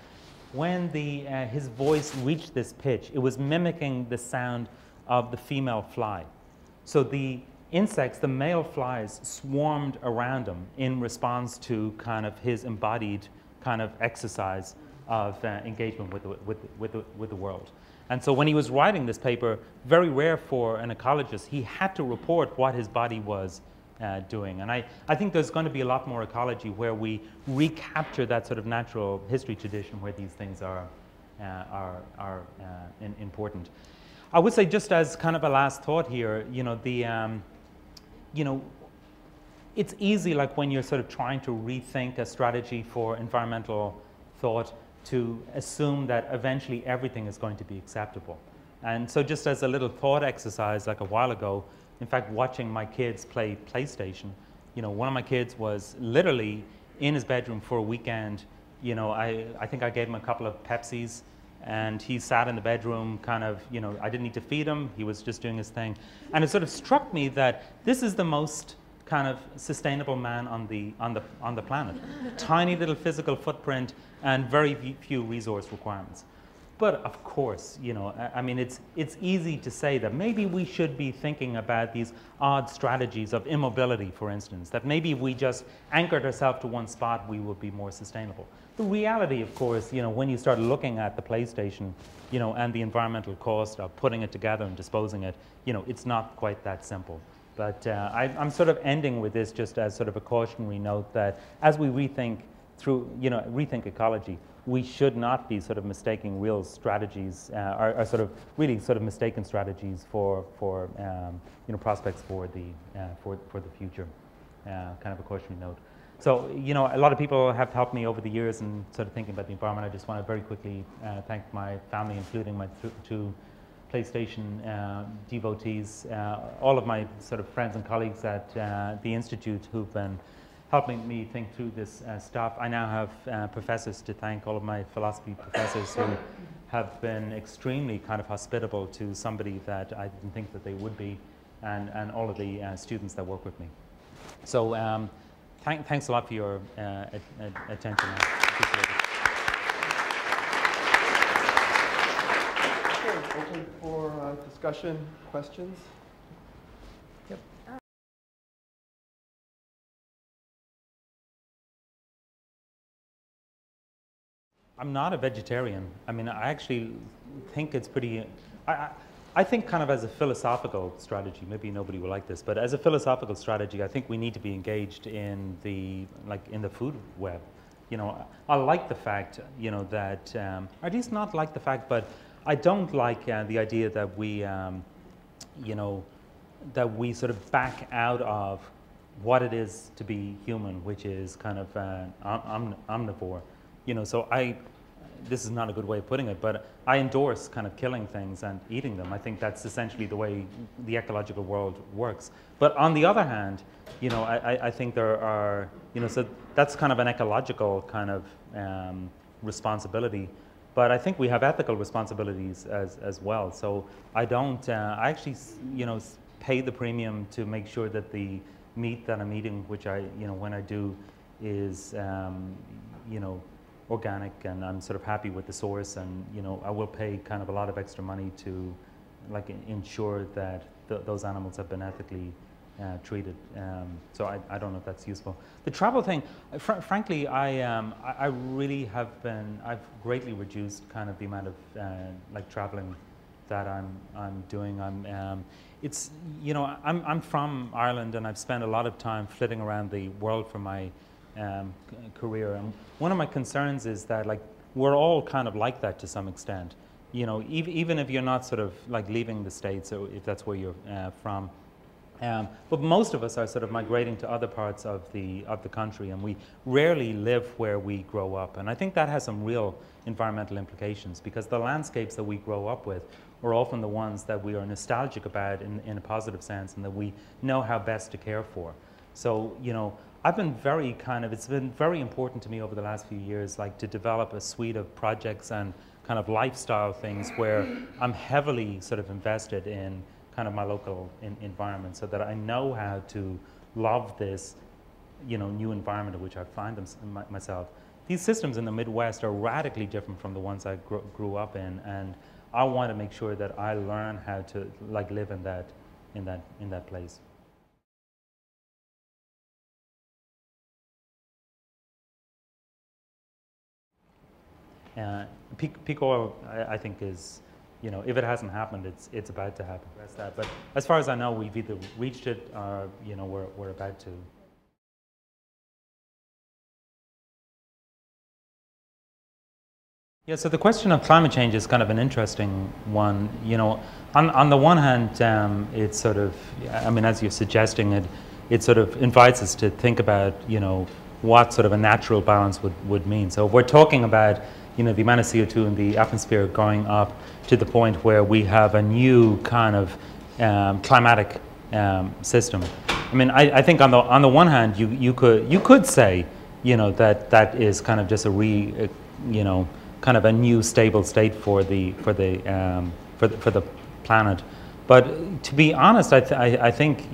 when his voice reached this pitch, it was mimicking the sound of the female fly. So the insects, the male flies, swarmed around him in response to kind of his embodied kind of exercise of engagement with the world. And so when he was writing this paper, very rare for an ecologist, he had to report what his body was doing. And I think there's going to be a lot more ecology where we recapture that sort of natural history tradition where these things are important. I would say, just as kind of a last thought here, it's easy, like when you're sort of trying to rethink a strategy for environmental thought, to assume that eventually everything is going to be acceptable. And so just as a little thought exercise, like a while ago, in fact, watching my kids play PlayStation, one of my kids was literally in his bedroom for a weekend. I think I gave him a couple of Pepsis, and he sat in the bedroom kind of, I didn't need to feed him, he was just doing his thing. And it sort of struck me that this is the most kind of sustainable man on the planet. Tiny little physical footprint and very few resource requirements. But of course, I mean, it's easy to say that maybe we should be thinking about these odd strategies of immobility, for instance, that maybe if we just anchored ourselves to one spot, we would be more sustainable. The reality, of course, when you start looking at the PlayStation, and the environmental cost of putting it together and disposing it, it's not quite that simple. But I'm sort of ending with this just as sort of a cautionary note that as we rethink ecology, we should not be sort of mistaking real strategies, or sort of really sort of mistaken strategies for prospects for the future. Kind of a cautionary note. So a lot of people have helped me over the years in sort of thinking about the environment. I just want to very quickly thank my family, including my two PlayStation devotees, all of my sort of friends and colleagues at the Institute who've been helping me think through this stuff. I now have professors to thank, all of my philosophy professors who have been extremely kind of hospitable to somebody that I didn't think that they would be, and all of the students that work with me. So thanks a lot for your attention. I appreciate it. Open for discussion, questions? Yep. I'm not a vegetarian. I mean, I actually think it's pretty, I think kind of as a philosophical strategy, maybe nobody will like this, but as a philosophical strategy, I think we need to be engaged in the food web. I like the fact, that, or at least not like the fact, but I don't like the idea that we, that we sort of back out of what it is to be human, which is kind of omnivore. So this is not a good way of putting it, but I endorse kind of killing things and eating them. I think that's essentially the way the ecological world works. But on the other hand, I think there are, so that's kind of an ecological kind of responsibility. But I think we have ethical responsibilities as well. So I don't, I actually, pay the premium to make sure that the meat that I'm eating, which I, when I do, is, organic, and I'm sort of happy with the source, and I will pay kind of a lot of extra money to ensure that those animals have been ethically treated. So I don't know if that's useful. The travel thing, frankly, I really have been, I've greatly reduced kind of the amount of traveling that I'm doing. It's, I'm from Ireland, and I've spent a lot of time flitting around the world for my career. And one of my concerns is that we're all kind of like that to some extent. Even if you're not sort of leaving the States, or if that's where you're from. But most of us are sort of migrating to other parts of the country, and we rarely live where we grow up. And I think that has some real environmental implications, because the landscapes that we grow up with are often the ones that we are nostalgic about in a positive sense, and that we know how best to care for. So, I've been it's been very important to me over the last few years, to develop a suite of projects and kind of lifestyle things where I'm heavily sort of invested in kind of my local environment, so that I know how to love this, new environment in which I find myself. These systems in the Midwest are radically different from the ones I grew up in, and I want to make sure that I learn how to live in that place. Peak oil, I think, is, if it hasn't happened, it's about to happen. That's that. But as far as I know, we've either reached it or, we're about to. Yeah, so the question of climate change is kind of an interesting one. On the one hand, it's sort of, as you're suggesting, it sort of invites us to think about, what sort of a natural balance would mean. So if we're talking about, the amount of CO2 in the atmosphere going up to the point where we have a new kind of climatic system. I think on the one hand, you could say, that is kind of just a kind of a new stable state for the planet. But to be honest, I think,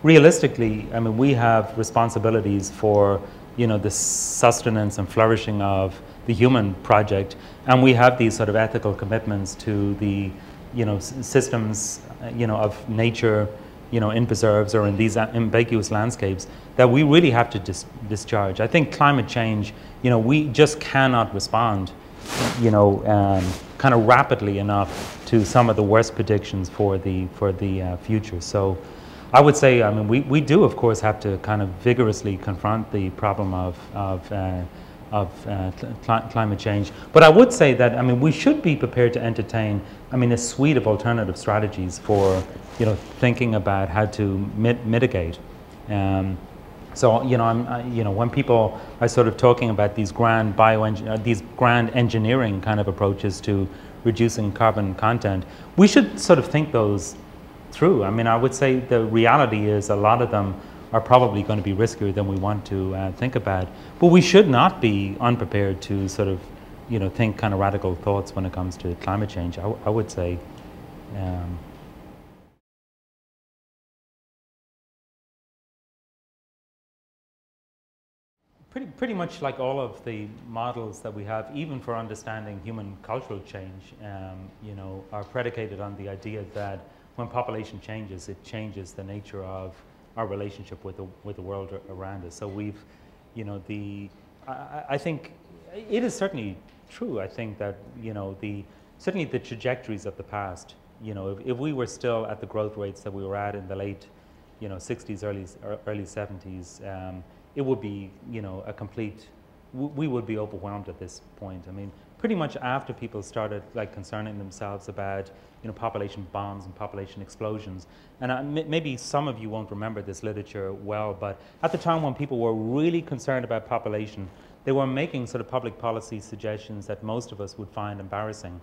realistically, we have responsibilities for, the sustenance and flourishing of the human project, and we have these sort of ethical commitments to the, systems, of nature, in preserves or in these ambiguous landscapes that we really have to discharge. I think climate change, we just cannot respond, kind of rapidly enough to some of the worst predictions for the future. So I would say, we do, of course, have to kind of vigorously confront the problem of climate change. But I would say that, we should be prepared to entertain, a suite of alternative strategies for, thinking about how to mitigate. So, when people are sort of talking about these grand these grand engineering kind of approaches to reducing carbon content, we should sort of think those through. I would say the reality is a lot of them are probably going to be riskier than we want to think about. But we should not be unprepared to sort of, think kind of radical thoughts when it comes to climate change, I would say. Pretty much like all of the models that we have, even for understanding human cultural change, are predicated on the idea that when population changes, it changes the nature of our relationship with the world around us. So we've, I think it is certainly true. I think that, certainly the trajectories of the past, if we were still at the growth rates that we were at in the late, 60s, early 70s, it would be, we would be overwhelmed at this point. Pretty much after people started concerning themselves about, population bombs and population explosions. And maybe some of you won't remember this literature well, but at the time when people were really concerned about population, they were making sort of public policy suggestions that most of us would find embarrassing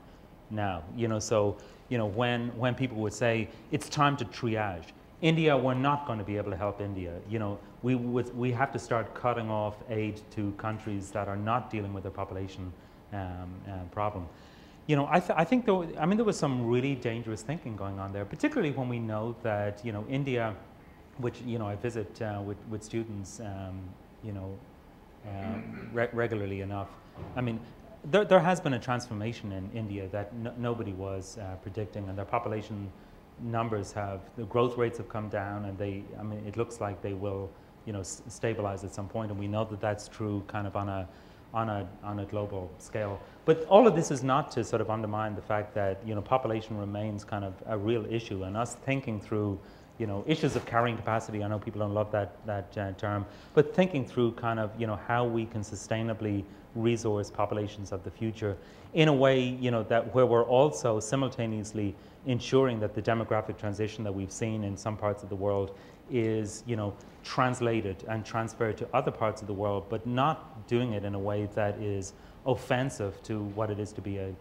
now. So, when people would say, it's time to triage. India, we're not going to be able to help India. We have to start cutting off aid to countries that are not dealing with their population problem. I think there was some really dangerous thinking going on there, particularly when we know that, India, which, I visit with students, regularly enough. There has been a transformation in India that nobody was predicting, and their population numbers the growth rates have come down, and it looks like they will, stabilize at some point, and we know that that's true kind of on a global scale. But all of this is not to sort of undermine the fact that, population remains kind of a real issue, and us thinking through, issues of carrying capacity. I know people don't love that term, but thinking through kind of, how we can sustainably resource populations of the future in a way, that where we're also simultaneously ensuring that the demographic transition that we've seen in some parts of the world is, translated and transferred to other parts of the world, but not doing it in a way that is offensive to what it is to be a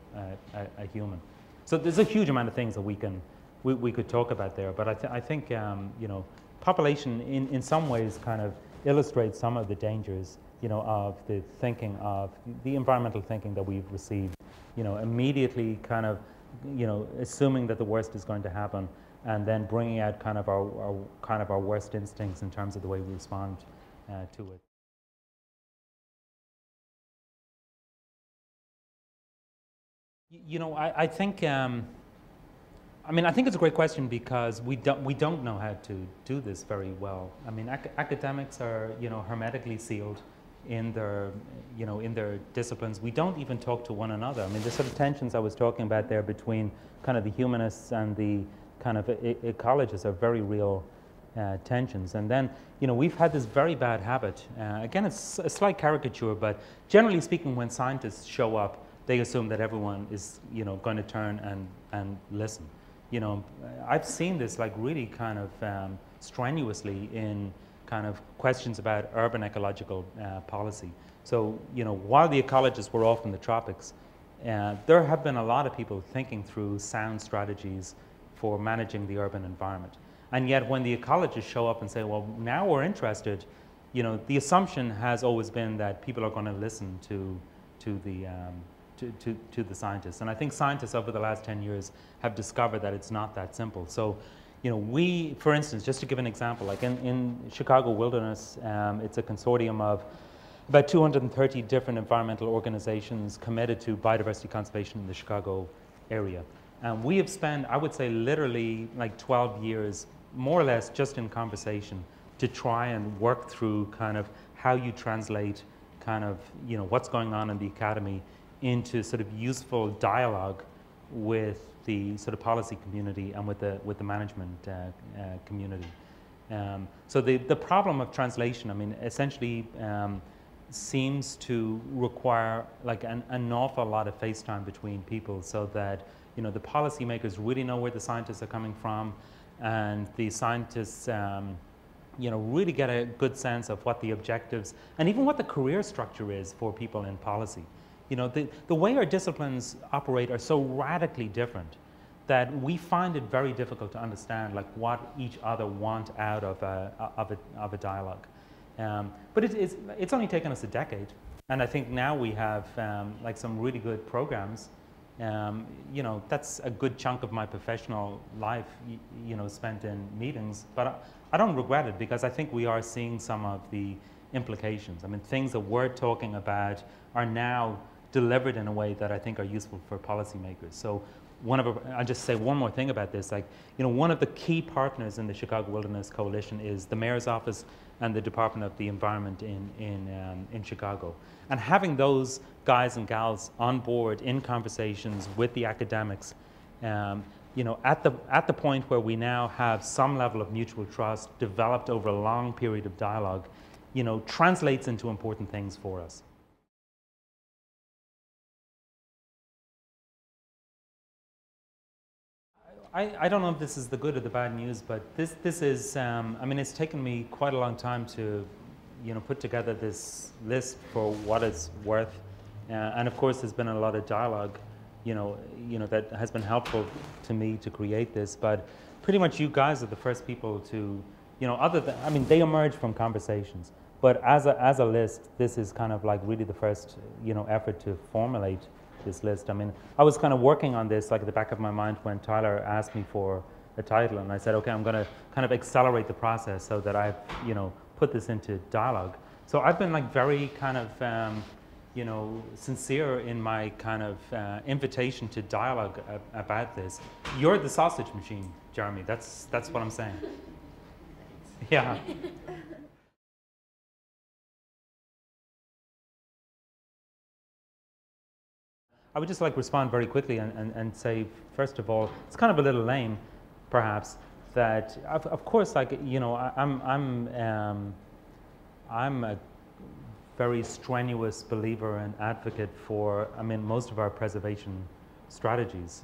human. So there's a huge amount of things that we could talk about there, but I think population in some ways kind of illustrates some of the dangers, of the thinking of the environmental thinking that we've received immediately kind of, assuming that the worst is going to happen, and then bringing out kind of our worst instincts in terms of the way we respond to it. I think. I think it's a great question because we don't know how to do this very well. I mean, academics are hermetically sealed in their disciplines. We don't even talk to one another. I mean, the sort of tensions I was talking about there between kind of the humanists and the kind of ecologists are very real tensions. And then we've had this very bad habit. Again, it's a slight caricature, but generally speaking, when scientists show up, they assume that everyone is going to turn and listen. I've seen this like really kind of strenuously in kind of questions about urban ecological policy. So, while the ecologists were off in the tropics, there have been a lot of people thinking through sound strategies for managing the urban environment. And yet when the ecologists show up and say, well, now we're interested, the assumption has always been that people are going to listen to the scientists. And I think scientists over the last 10 years have discovered that it's not that simple. So, we, for instance, just to give an example, like in Chicago Wilderness, it's a consortium of about 230 different environmental organizations committed to biodiversity conservation in the Chicago area. And we have spent, I would say, literally like 12 years, more or less, just in conversation to try and work through kind of how you translate kind of, what's going on in the academy into sort of useful dialogue with the sort of policy community and with the management community. So the problem of translation, I mean, essentially seems to require like an awful lot of face time between people, so that the policymakers really know where the scientists are coming from, and the scientists really get a good sense of what the objectives and even what the career structure is for people in policy. The way our disciplines operate are so radically different that we find it very difficult to understand like what each other want out of a dialogue. But it's only taken us a decade, and I think now we have like some really good programs. That's a good chunk of my professional life, spent in meetings. But I don't regret it, because I think we are seeing some of the implications. I mean, things that we're talking about are now delivered in a way that I think are useful for policymakers. So I'll just say one more thing about this. Like, one of the key partners in the Chicago Wilderness Coalition is the Mayor's Office and the Department of the Environment in Chicago. And having those guys and gals on board in conversations with the academics, at the point where we now have some level of mutual trust developed over a long period of dialogue, translates into important things for us. I don't know if this is the good or the bad news, but this is, I mean, it's taken me quite a long time to, put together this list for what it's worth. And of course, there's been a lot of dialogue, that has been helpful to me to create this. But pretty much you guys are the first people to, other than, I mean, they emerge from conversations. But as a list, this is kind of like really the first, effort to formulate this list. I mean, I was kind of working on this like at the back of my mind when Tyler asked me for a title, and I said, okay, I'm going to kind of accelerate the process so that I've, put this into dialogue. So I've been like very kind of, sincere in my kind of invitation to dialogue about this. You're the sausage machine, Jeremy. That's what I'm saying. Yeah. I would just like respond very quickly and say, first of all, it's kind of a little lame, perhaps, that of course, like, I'm a very strenuous believer and advocate for, most of our preservation strategies.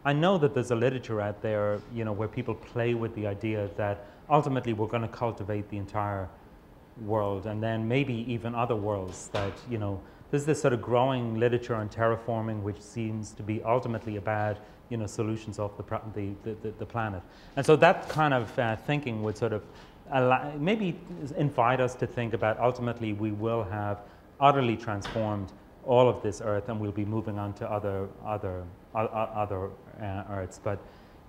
I know that there's a literature out there, where people play with the idea that ultimately we're going to cultivate the entire world, and then maybe even other worlds that, there's this sort of growing literature on terraforming, which seems to be ultimately about, solutions off the planet. And so that kind of thinking would sort of maybe invite us to think about ultimately we will have utterly transformed all of this Earth, and we'll be moving on to other Earths. But,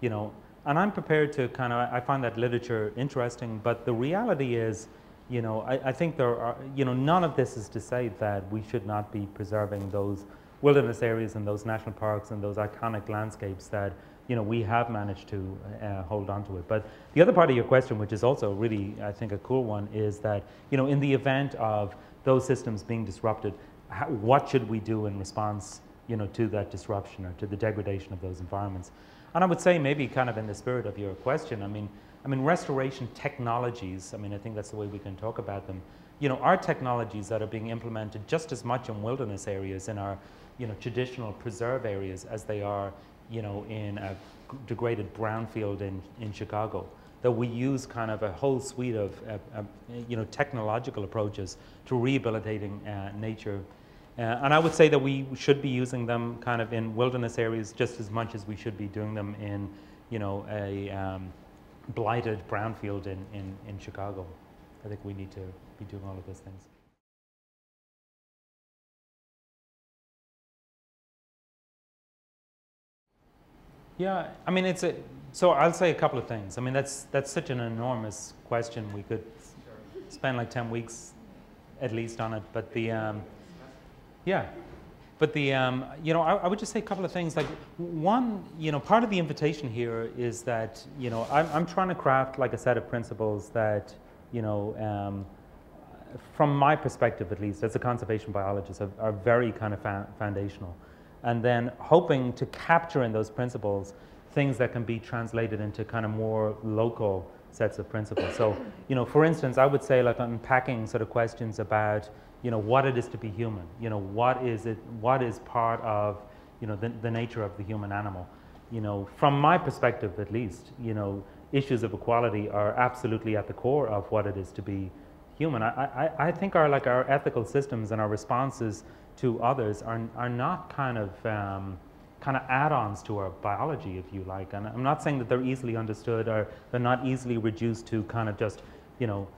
you know, and I'm prepared to kind of, I find that literature interesting, but the reality is, you know, I think there are, you know, none of this is to say that we should not be preserving those wilderness areas and those national parks and those iconic landscapes that, you know, we have managed to hold on to it. But the other part of your question, which is also really, I think, a cool one, is that, you know, in the event of those systems being disrupted, what should we do in response, you know, to that disruption or to the degradation of those environments? And I would say, maybe kind of in the spirit of your question, I mean, restoration technologies, I mean, I think that's the way we can talk about them, you know, are technologies that are being implemented just as much in wilderness areas, in our, you know, traditional preserve areas, as they are, you know, in a degraded brownfield in Chicago. That we use kind of a whole suite of you know, technological approaches to rehabilitating nature. And I would say that we should be using them kind of in wilderness areas just as much as we should be doing them in, you know, a blighted brownfield in Chicago. I think we need to be doing all of those things. Yeah, I mean, so I'll say a couple of things. I mean, that's such an enormous question. We could spend like 10 weeks at least on it. But the, yeah, but the, you know, I would just say a couple of things. Like, one, you know, part of the invitation here is that, you know, I'm trying to craft like a set of principles that, you know, from my perspective at least, as a conservation biologist, are very kind of foundational. And then hoping to capture in those principles things that can be translated into kind of more local sets of principles. So, you know, for instance, I would say, like, unpacking sort of questions about, you know, what it is to be human. You know, what is part of, you know, the nature of the human animal. You know, from my perspective at least, you know, issues of equality are absolutely at the core of what it is to be human. I think our ethical systems and our responses to others are not kind of add-ons to our biology, if you like. And I'm not saying that they're easily understood or they're not easily reduced to kind of just, you know,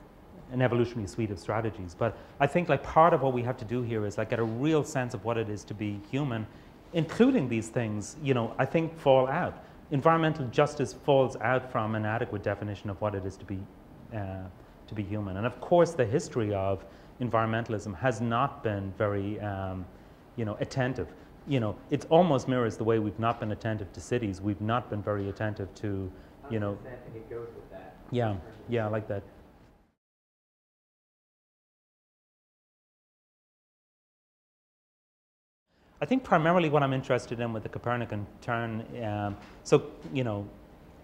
an evolutionary suite of strategies. But I think, like, part of what we have to do here is, like, get a real sense of what it is to be human, including these things, you know, I think fall out. Environmental justice falls out from an adequate definition of what it is to be human. And of course, the history of environmentalism has not been very, you know, attentive. You know, it almost mirrors the way we've not been attentive to cities. We've not been very attentive to, you know. I think it goes with that. Yeah, yeah, I like that. I think primarily what I'm interested in with the Copernican turn, so, you know,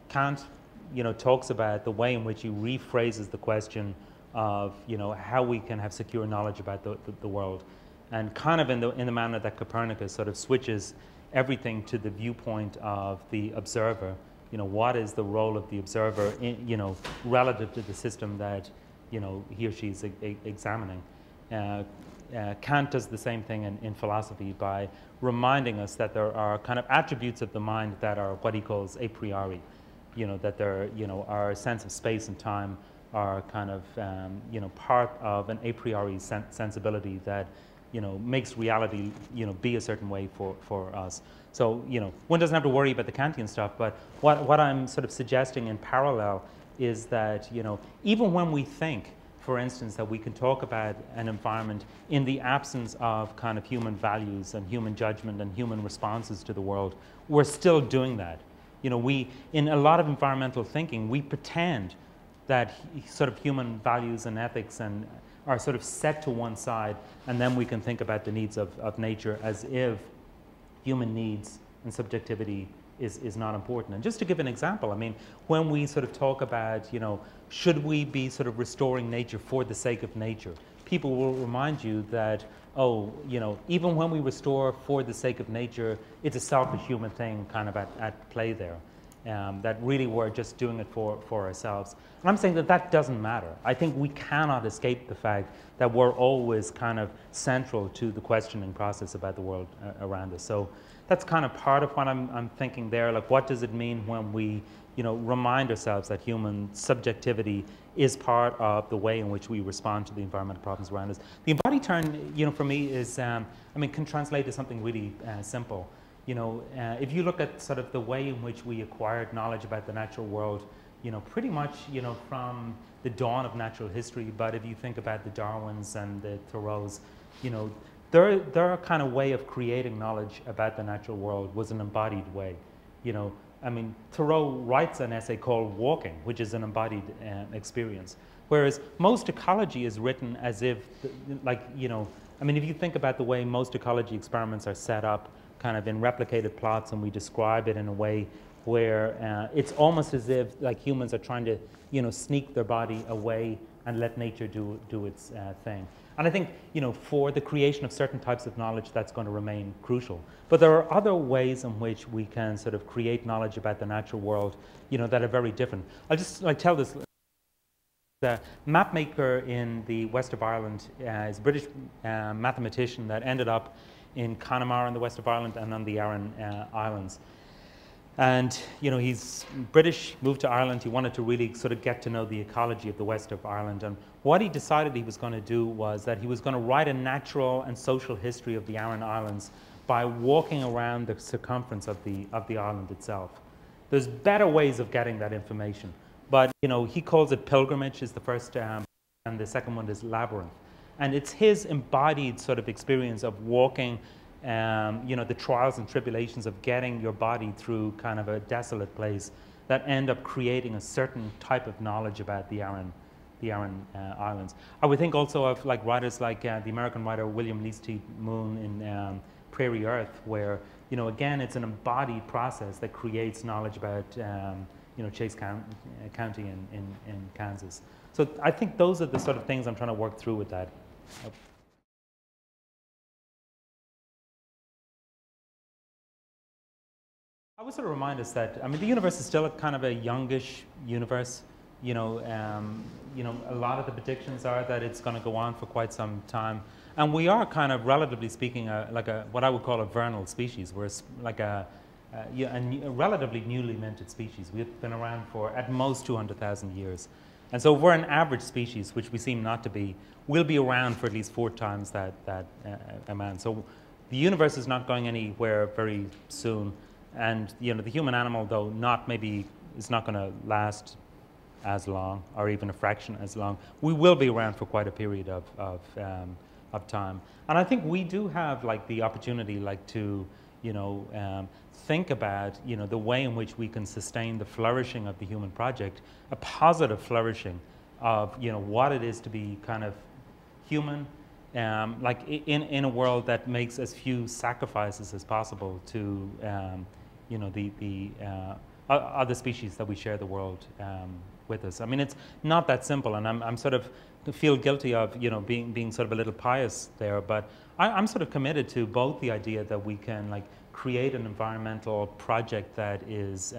Kant, you know, talks about the way in which he rephrases the question of, you know, how we can have secure knowledge about the world, and kind of in the manner that Copernicus sort of switches everything to the viewpoint of the observer. You know, what is the role of the observer in, you know, relative to the system that, you know, he or she is examining. Kant does the same thing in philosophy by reminding us that there are kind of attributes of the mind that are what he calls a priori. You know, that they're, you know, our sense of space and time are kind of, you know, part of an a priori sensibility that, you know, makes reality, you know, be a certain way for us. So, you know, one doesn't have to worry about the Kantian stuff, but what I'm sort of suggesting in parallel is that, you know, even when we think, for instance, that we can talk about an environment in the absence of kind of human values and human judgment and human responses to the world, we're still doing that. You know, in a lot of environmental thinking, we pretend that sort of human values and ethics and are sort of set to one side, and then we can think about the needs of nature as if human needs and subjectivity is not important. And just to give an example, I mean, when we sort of talk about, you know, should we be sort of restoring nature for the sake of nature, people will remind you that, oh, you know, even when we restore for the sake of nature, it's a selfish human thing kind of at play there. That really we're just doing it for ourselves. And I'm saying that that doesn't matter. I think we cannot escape the fact that we're always kind of central to the questioning process about the world around us. So that's kind of part of what I'm thinking there. Like, what does it mean when we, remind ourselves that human subjectivity is part of the way in which we respond to the environmental problems around us? The embodied term, for me is, can translate to something really simple. If you look at sort of the way in which we acquired knowledge about the natural world, pretty much, from the dawn of natural history. But if you think about the Darwins and the Thoreaus, their kind of way of creating knowledge about the natural world was an embodied way. Thoreau writes an essay called Walking, which is an embodied experience. Whereas most ecology is written as if, if you think about the way most ecology experiments are set up, kind of in replicated plots, and we describe it in a way where it's almost as if humans are trying to sneak their body away and let nature do its thing. And I think for the creation of certain types of knowledge, that's going to remain crucial. But there are other ways in which we can sort of create knowledge about the natural world that are very different. I'll just tell this. The map maker in the west of Ireland is a British mathematician that ended up in Connemara in the west of Ireland and on the Aran Islands. And he's British, moved to Ireland. He wanted to really sort of get to know the ecology of the west of Ireland. And what he decided he was going to do was that he was going to write a natural and social history of the Aran Islands by walking around the circumference of the island itself. There's better ways of getting that information. But he calls it pilgrimage is the first, and the second one is labyrinth. And it's his embodied sort of experience of walking, the trials and tribulations of getting your body through kind of a desolate place that end up creating a certain type of knowledge about the Aran Islands. I would think also of writers like the American writer William Least T. Moon in Prairie Earth, where again it's an embodied process that creates knowledge about Chase County in Kansas. So I think those are the sort of things I'm trying to work through with that. I would sort of remind us that, the universe is still a kind of a youngish universe. A lot of the predictions are that it's going to go on for quite some time. And we are kind of, relatively speaking, what I would call a vernal species. We're like a relatively newly minted species. We've been around for at most 200,000 years. And so if we're an average species, which we seem not to be, we'll be around for at least 4 times that amount. So the universe is not going anywhere very soon. And the human animal, though is not going to last as long, or even a fraction as long. We will be around for quite a period of time. And I think we do have the opportunity to think about the way in which we can sustain the flourishing of the human project, a positive flourishing of what it is to be kind of human, in a world that makes as few sacrifices as possible to the other species that we share the world with us. It's not that simple, and I'm sort of feel guilty of being sort of a little pious there, but I'm sort of committed to both the idea that we can create an environmental project that is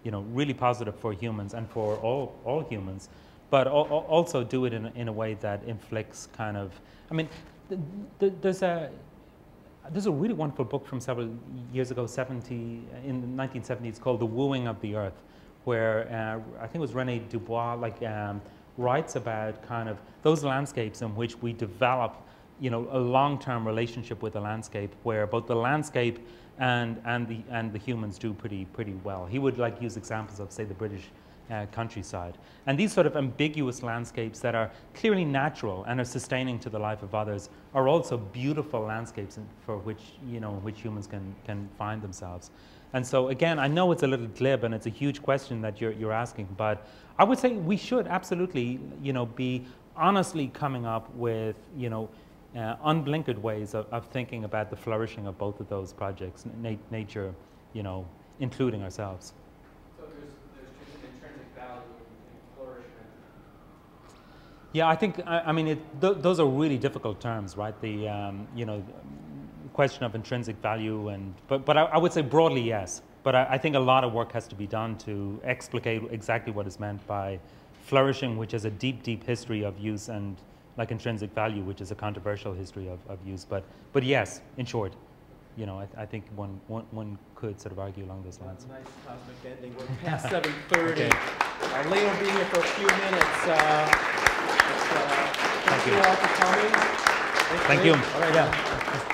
really positive for humans and for all humans, but also do it in a way that inflicts kind of, there's a really wonderful book from several years ago, in the 1970s, called The Wooing of the Earth, where I think it was René Dubois writes about kind of those landscapes in which we develop a long-term relationship with the landscape, where both the landscape and the humans do pretty well. He would use examples of, say, the British countryside, and these sort of ambiguous landscapes that are clearly natural and are sustaining to the life of others are also beautiful landscapes for which which humans can find themselves. And so again, I know it's a little glib and it's a huge question that you're asking, but I would say we should absolutely be honestly coming up with unblinkered ways of thinking about the flourishing of both of those projects, nature, including ourselves. So there's just an intrinsic value in flourishment. Yeah, I think those are really difficult terms, right? The question of intrinsic value, but I would say broadly yes. But I think a lot of work has to be done to explicate exactly what is meant by flourishing, which has a deep history of use, and intrinsic value, which is a controversial history of use. But yes, in short. you know, I think one could sort of argue along those lines. Nice cosmic ending. We're past 7:30. Okay. Lee will be here for a few minutes. Thank you all for coming. Thank you. All right. Yeah.